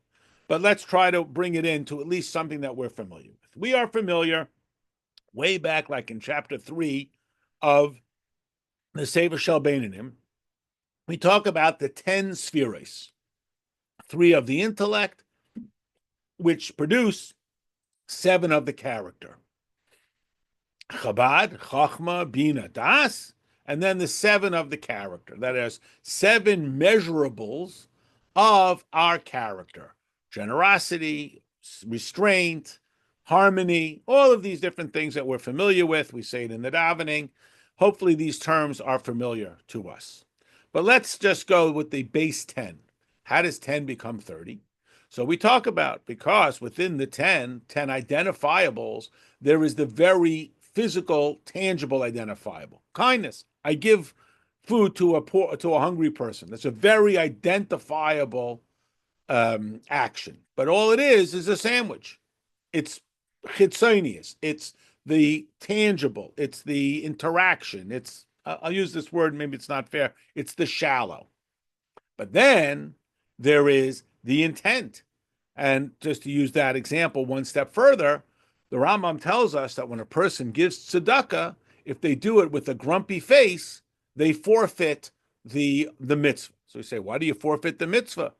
But let's try to bring it into at least something that we're familiar with. We are familiar way back, like in chapter 3 of the Sefer Shel Beinanim. We talk about the 10 spheres, 3 of the intellect, which produce 7 of the character. Chabad, Chachma, Bina, Das, and then the 7 of the character. That is 7 measurables of our character. Generosity, restraint, harmony, all of these different things that we're familiar with. We say it in the davening. Hopefully these terms are familiar to us. But let's just go with the base 10. How does 10 become 30? So we talk about, because within the 10 identifiables, there is the very physical, tangible identifiable. Kindness. I give food to a hungry person. That's a very identifiable action. But all it is a sandwich. It's chitzonius. It's the tangible. It's the interaction. I'll use this word, maybe it's not fair. It's the shallow. But then there is the intent. And just to use that example one step further, the Rambam tells us that when a person gives tzedakah, if they do it with a grumpy face, they forfeit the mitzvah. So we say, why do you forfeit the mitzvah?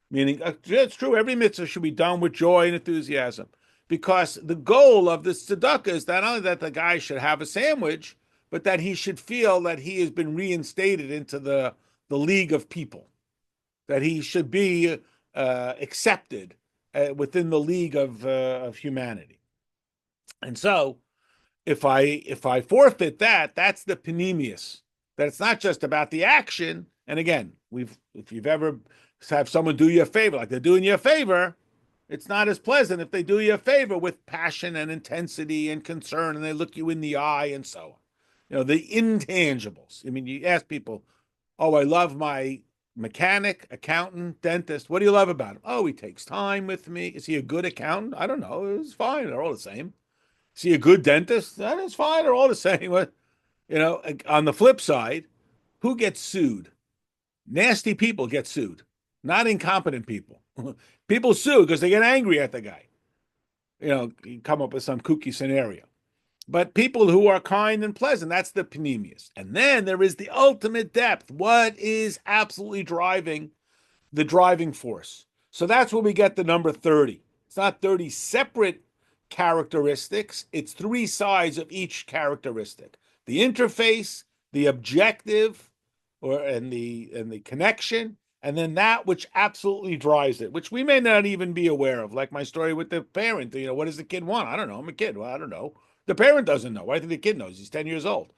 Meaning, it's true, every mitzvah should be done with joy and enthusiasm. Because the goal of this tzedakah is not only that the guy should have a sandwich, but that he should feel that he has been reinstated into the league of people, that he should be accepted within the league of humanity. And so, if I forfeit that, that's the panemius. That it's not just about the action. And again, if you've ever have someone do you a favor, like they're doing you a favor, it's not as pleasant if they do you a favor with passion and intensity and concern, and they look you in the eye and so on. The intangibles. I mean, you ask people, oh, I love my mechanic, accountant, dentist. What do you love about him? Oh, he takes time with me. Is he a good accountant? I don't know. It's fine. They're all the same. Is he a good dentist? That is fine. They're all the same. On the flip side, who gets sued? Nasty people get sued, not incompetent people. People sue because they get angry at the guy. You come up with some kooky scenario. But people who are kind and pleasant, that's the panemius. And then there is the ultimate depth. What is absolutely driving the driving force? So that's where we get the number 30. It's not 30 separate characteristics. It's 3 sides of each characteristic. The interface, the objective, and the connection, and then that which absolutely drives it, which we may not even be aware of. Like my story with the parent. What does the kid want? I don't know. I'm a kid. Well, I don't know. The parent doesn't know. I think the kid knows. He's 10 years old.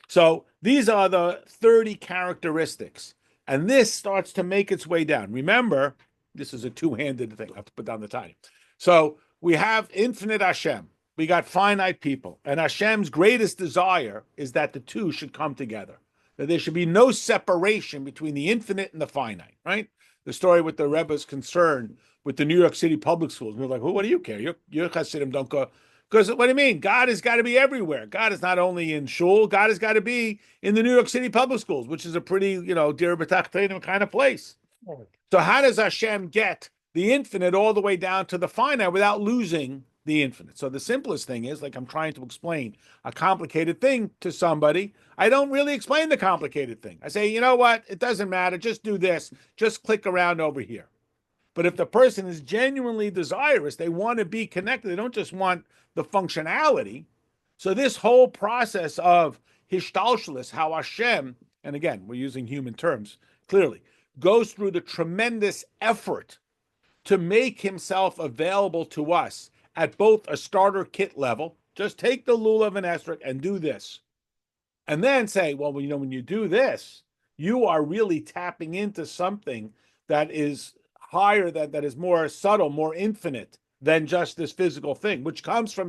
So these are the 30 characteristics. And this starts to make its way down. Remember, this is a two-handed thing. I have to put down the time. So we have infinite Hashem. We got finite people. And Hashem's greatest desire is that the two should come together. That there should be no separation between the infinite and the finite, right? The story with the Rebbe's concern with the New York City public schools. We're like, well, what do you care? Your Hasidim don't go. Because what do you mean? God has got to be everywhere. God is not only in shul. God has got to be in the New York City public schools, which is a pretty, dir b'tachtonim kind of place. So how does Hashem get the infinite all the way down to the finite without losing the infinite? So the simplest thing is, like I'm trying to explain a complicated thing to somebody, I don't really explain the complicated thing. I say, you know what? It doesn't matter. Just do this. Just click around over here. But if the person is genuinely desirous, they want to be connected. They don't just want the functionality. So this whole process of hishtalshalis, how Hashem, and again, we're using human terms clearly, goes through the tremendous effort to make himself available to us at both a starter kit level. Just take the lulav and esrog and do this. And then say, well, when you do this, you are really tapping into something that is higher, that is more subtle, more infinite than just this physical thing, which comes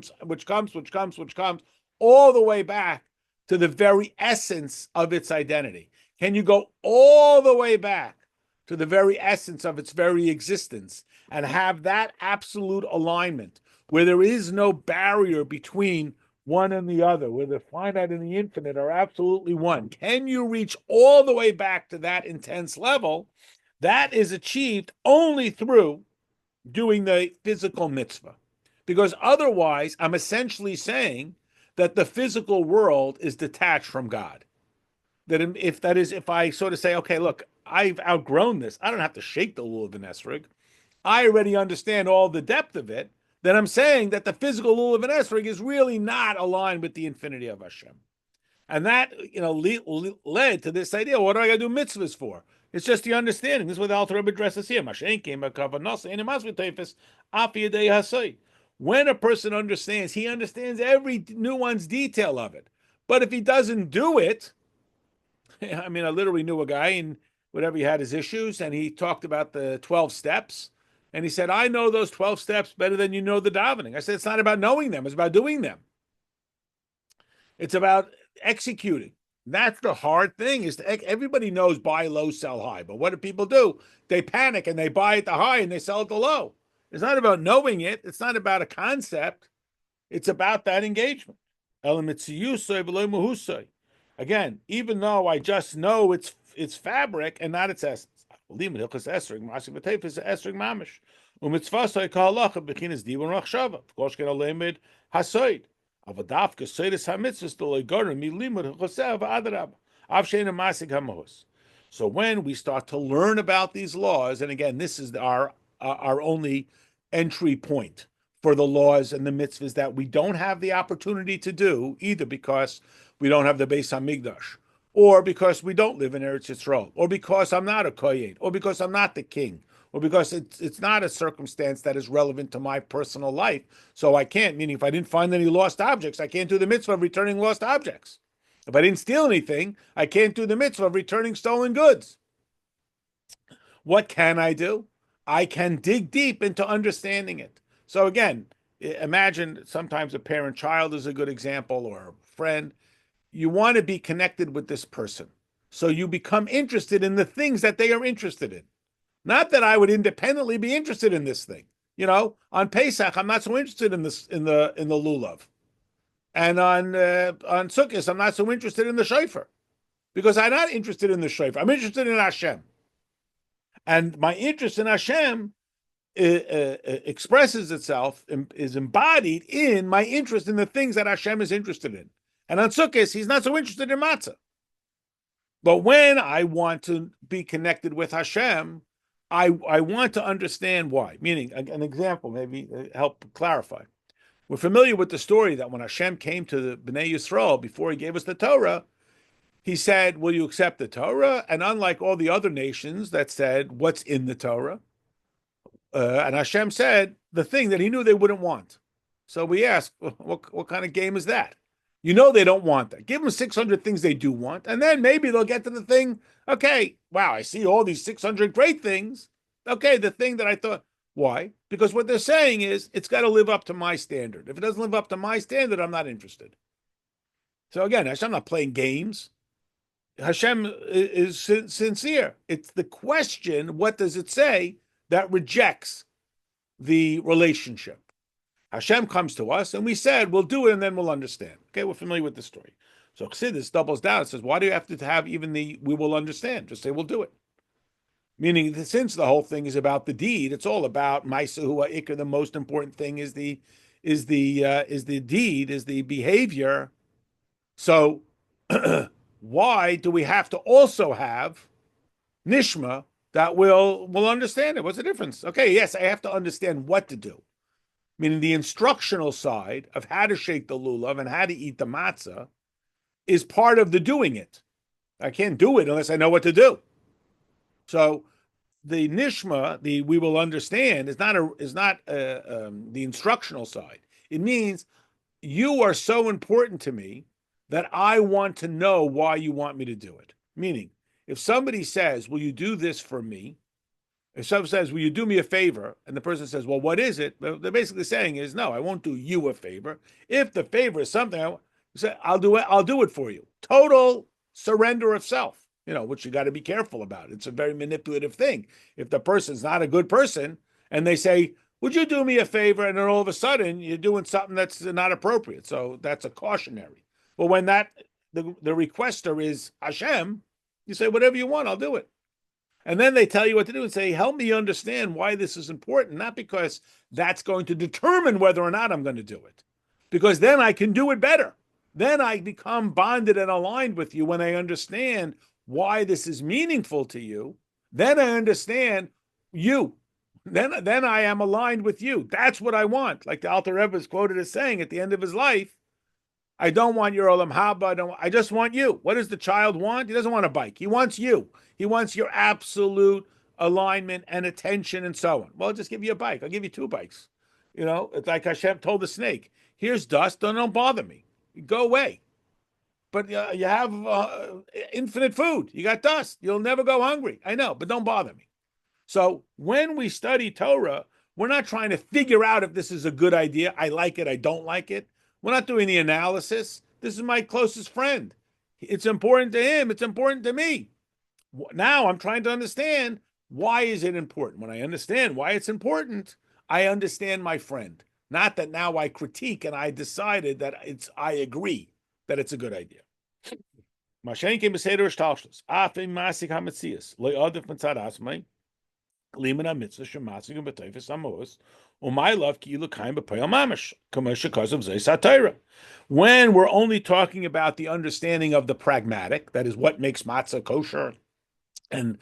all the way back to the very essence of its identity. Can you go all the way back to the very essence of its very existence and have that absolute alignment where there is no barrier between one and the other, where the finite and the infinite are absolutely one? Can you reach all the way back to that intense level? That is achieved only through doing the physical mitzvah. Because otherwise, I'm essentially saying that the physical world is detached from God. That if I sort of say, okay, look, I've outgrown this, I don't have to shake the lulav and esrog. I already understand all the depth of it. Then I'm saying that the physical lulav and esrog is really not aligned with the infinity of Hashem. And that, led to this idea. What do I got to do mitzvahs for? It's just the understanding. This is what the Alter Rebbe addresses here. When a person understands, he understands every nuance detail of it. But if he doesn't do it, I mean, I literally knew a guy, and whatever, he had his issues, and he talked about the 12 steps. And he said, I know those 12 steps better than you know the davening. I said, it's not about knowing them. It's about doing them. It's about executing. That's the hard thing. Everybody knows buy low, sell high. But what do people do? They panic and they buy at the high and they sell at the low. It's not about knowing it. It's not about a concept. It's about that engagement. Again, even though I just know its fabric and not its essence. So when we start to learn about these laws, and again, this is our only entry point for the laws and the mitzvahs that we don't have the opportunity to do, either because we don't have the Beis Hamikdash, or because we don't live in Eretz Yisrael, or because I'm not a kohen, or because I'm not the king, or because it's not a circumstance that is relevant to my personal life. So I can't, meaning if I didn't find any lost objects, I can't do the mitzvah of returning lost objects. If I didn't steal anything, I can't do the mitzvah of returning stolen goods. What can I do? I can dig deep into understanding it. So again, imagine sometimes a parent-child is a good example, or a friend. You want to be connected with this person. So you become interested in the things that they are interested in. Not that I would independently be interested in this thing. On Pesach, I'm not so interested in the lulav. And on Sukkot, I'm not so interested in the shofar. Because I'm not interested in the shofar. I'm interested in Hashem. And my interest in Hashem expresses itself, is embodied in my interest in the things that Hashem is interested in. And on Sukkot, he's not so interested in matzah. But when I want to be connected with Hashem, I want to understand why. Meaning, an example, maybe help clarify. We're familiar with the story that when Hashem came to the Bnei Yisrael, before he gave us the Torah, he said, will you accept the Torah? And unlike all the other nations that said, what's in the Torah? And Hashem said the thing that he knew they wouldn't want. So we asked, what kind of game is that? They don't want that. Give them 600 things they do want, and then maybe they'll get to the thing. Okay, wow, I see all these 600 great things. Okay, the thing that I thought, why? Because what they're saying is, it's got to live up to my standard. If it doesn't live up to my standard, I'm not interested. So again, Hashem not playing games. Hashem is sincere. It's the question, what does it say, that rejects the relationship. Hashem comes to us, and we said, we'll do it, and then we'll understand. Okay, we're familiar with the story. So Chassidus doubles down and says, why do you have to have even we will understand? Just say, we'll do it. Meaning that since the whole thing is about the deed, it's all about Maisa Hua Ikar. The most important thing is the deed, is the behavior. So why do we have to also have Nishma that will understand it? What's the difference? Okay, yes, I have to understand what to do, meaning the instructional side of how to shake the lulav and how to eat the matzah is part of the doing it. I can't do it unless I know what to do. So the nishma, the we will understand, is not the instructional side. It means you are so important to me that I want to know why you want me to do it. Meaning, if somebody says, "Will you do this for me?" If someone says, "Will you do me a favor?" and the person says, "Well, what is it?" They're basically saying is, "No, I won't do you a favor. If the favor is something, I'll do it. I'll do it for you." Total surrender of self. Which you got to be careful about. It's a very manipulative thing. If the person's not a good person and they say, "Would you do me a favor?" and then all of a sudden you're doing something that's not appropriate. So that's a cautionary. But when the requester is Hashem, you say, "Whatever you want, I'll do it." And then they tell you what to do and say, help me understand why this is important, not because that's going to determine whether or not I'm going to do it, because then I can do it better. Then I become bonded and aligned with you when I understand why this is meaningful to you. Then I understand you. Then I am aligned with you. That's what I want. Like the Alter Rebbe is quoted as saying at the end of his life, I don't want your Olam Haba. I just want you. What does the child want? He doesn't want a bike. He wants you. He wants your absolute alignment and attention and so on. Well, I'll just give you a bike. I'll give you two bikes. It's like Hashem told the snake, here's dust. Don't bother me. Go away. But you have infinite food. You got dust. You'll never go hungry. I know, but don't bother me. So when we study Torah, we're not trying to figure out if this is a good idea. I like it. I don't like it. We're not doing the analysis. This is my closest friend. It's important to him. It's important to me. Now I'm trying to understand, why is it important? When I understand why it's important, I understand my friend. Not that now I critique and I decided that I agree that it's a good idea. When we're only talking about the understanding of the pragmatic, that is what makes matzah kosher and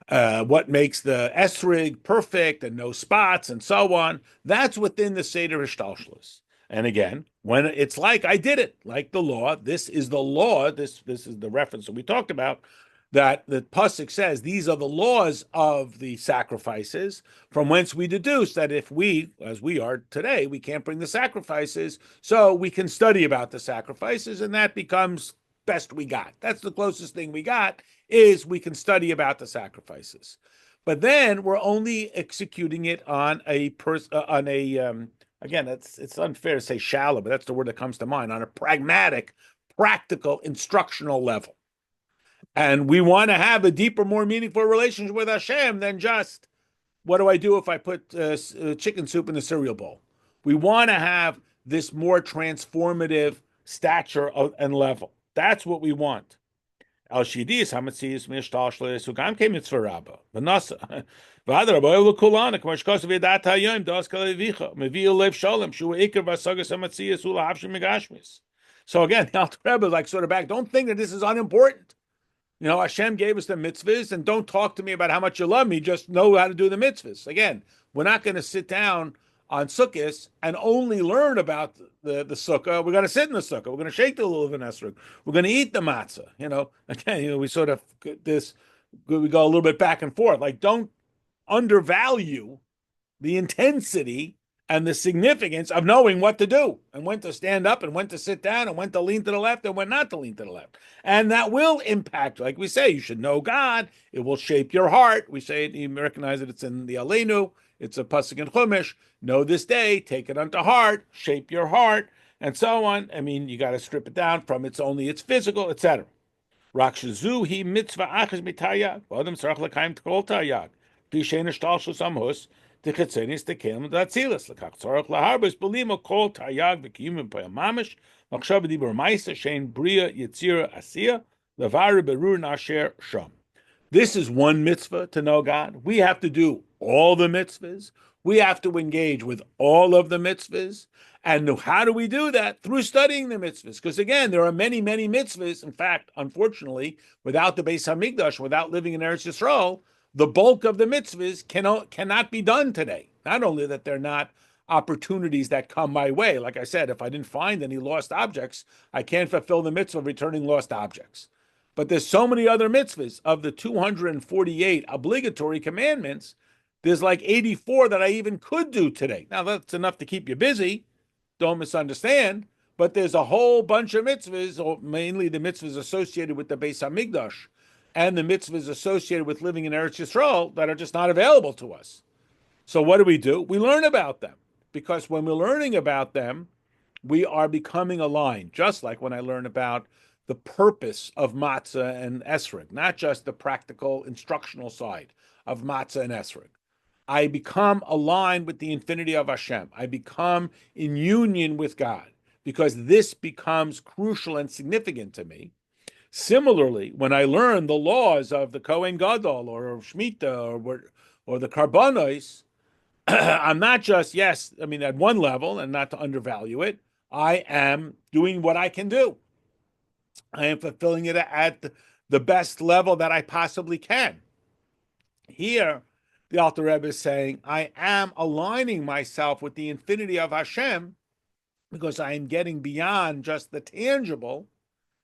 what makes the esrig perfect and no spots and so on, that's within the Seder Hishtalshlus. And again, when it's like I did it, like the law, this is the law, this is the reference that we talked about, that the Pasuk says these are the laws of the sacrifices, from whence we deduce that if we, as we are today, we can't bring the sacrifices, so we can study about the sacrifices, and that becomes best we got. That's the closest thing we got, is we can study about the sacrifices. But then we're only executing it on again, it's unfair to say shallow, but that's the word that comes to mind, on a pragmatic, practical, instructional level. And we want to have a deeper, more meaningful relationship with Hashem than just, what do I do if I put chicken soup in the cereal bowl? We want to have this more transformative stature and level. That's what we want. Al Shidis Hamatzis Mishtalshlis who Gam came mitzvah rabba. Vanasa. Vadra Boil Kulana, Kamashkos Vedat Hayim, Das Kalevicha, Mevil Lev Shalom, Shua Iker Vasagas Hamatzis, Ula Havshim Megashmis. So again, the Alter Rebbe is like sort of back. Don't think that this is unimportant. Hashem gave us the mitzvahs, and don't talk to me about how much you love me. Just know how to do the mitzvahs. Again, we're not going to sit down on Sukkot and only learn about the sukkah. We're going to sit in the sukkah. We're going to shake the lulav and esrog. We're going to eat the matzah. Again, we sort of we go a little bit back and forth. Like, don't undervalue the intensity and the significance of knowing what to do and when to stand up and when to sit down and when to lean to the left and when not to lean to the left. And that will impact, like we say, you should know God. It will shape your heart. We say it, you recognize it, it's in the Aleinu. It's a pasuk in Chumash. Know this day, take it unto heart, shape your heart, and so on. I mean, you got to strip it down from its physical, etc. Rakshazu hi mitzvah achas mitayag. V'adam tzarach l'kaim t'kol tayag. Pishen ishtal shus the Chetzenis, the Kelim, the Atzilas, Lekach Tzorach Laharbis, Belima, Kol, Tayag, Vikiyim, Payam Mamish, Machshav Dibur Maisa, Shein Bria, Yitzira, Asiya, Levar Berur Nasher Sham. This is one mitzvah to know God. We have to do all the mitzvahs. We have to engage with all of the mitzvahs. And how do we do that? Through studying the mitzvahs. Because again, there are many, many mitzvahs. In fact, unfortunately, without the Beis Hamikdash, without living in Eretz Yisrael, the bulk of the mitzvahs cannot be done today. Not only that they're not opportunities that come my way. Like I said, if I didn't find any lost objects, I can't fulfill the mitzvah of returning lost objects. But there's so many other mitzvahs. Of the 248 obligatory commandments, there's like 84 that I even could do today. Now, that's enough to keep you busy. Don't misunderstand. But there's a whole bunch of mitzvahs, or mainly the mitzvahs associated with the Beis Hamikdash and the mitzvahs associated with living in Eretz Yisrael that are just not available to us. So what do? We learn about them. Because when we're learning about them, we are becoming aligned, just like when I learn about the purpose of matzah and esrog, not just the practical instructional side of matzah and esrog. I become aligned with the infinity of Hashem. I become in union with God because this becomes crucial and significant to me. Similarly, when I learn the laws of the Kohen Gadol or of Shemitah or the Karbanos, I'm not just, yes, I mean, at one level, and not to undervalue it, I am doing what I can do. I am fulfilling it at the best level that I possibly can. Here, the Alter Rebbe is saying, I am aligning myself with the infinity of Hashem because I am getting beyond just the tangible,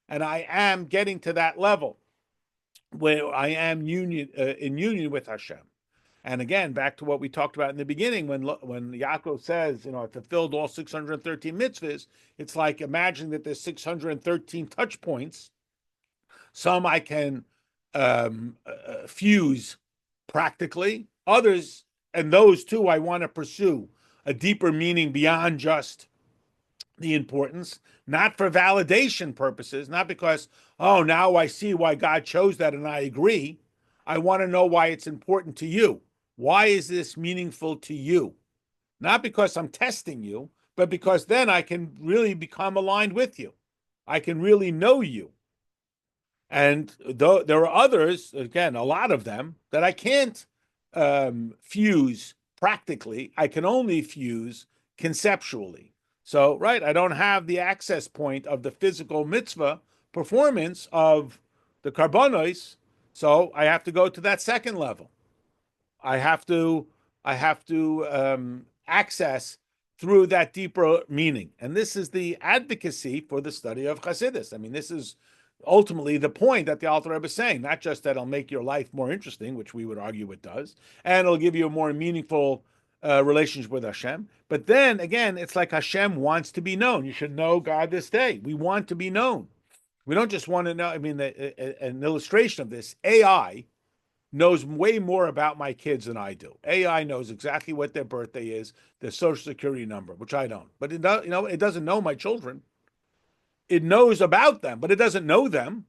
and I am getting to that level where I am in union with Hashem. And again, back to what we talked about in the beginning, when Yaakov says, I fulfilled all 613 mitzvahs, it's like imagining that there's 613 touch points. Some I can fuse practically. Others, and those too, I want to pursue a deeper meaning beyond just the importance, not for validation purposes, not because, oh, now I see why God chose that and I agree. I want to know why it's important to you. Why is this meaningful to you? Not because I'm testing you, but because then I can really become aligned with you. I can really know you. And there are others, again, a lot of them, that I can't fuse practically. I can only fuse conceptually. So, right, I don't have the access point of the physical mitzvah performance of the karbonos, so I have to go to that second level. I have to access through that deeper meaning. And this is the advocacy for the study of Chassidus. I mean, this is ultimately the point that the Alter Rebbe is saying, not just that it'll make your life more interesting, which we would argue it does, and it'll give you a more meaningful relationship with Hashem. But then again, it's like Hashem wants to be known. You should know God this day. We want to be known. We don't just want to know. I mean, an illustration of this, AI knows way more about my kids than I do. AI knows exactly what their birthday is, their social security number, which I don't. But it doesn't know my children. It knows about them, but it doesn't know them.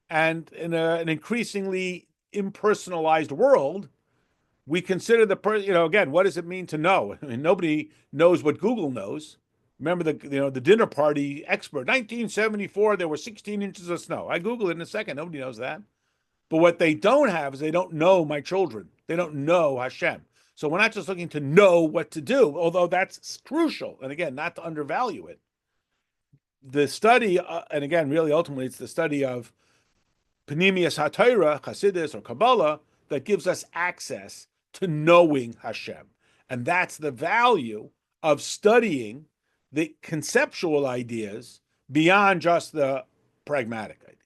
And in an increasingly impersonalized world, we consider again, what does it mean to know? I mean, nobody knows what Google knows. Remember the dinner party expert, 1974, there were 16 inches of snow. I Google it in a second. Nobody knows that. But what they don't have is they don't know my children. They don't know Hashem. So we're not just looking to know what to do, although that's crucial. And again, not to undervalue it. The study, and again, really ultimately, it's the study of Panemius HaTorah, Chassidus, or Kabbalah that gives us access to knowing Hashem. And that's the value of studying the conceptual ideas beyond just the pragmatic ideas.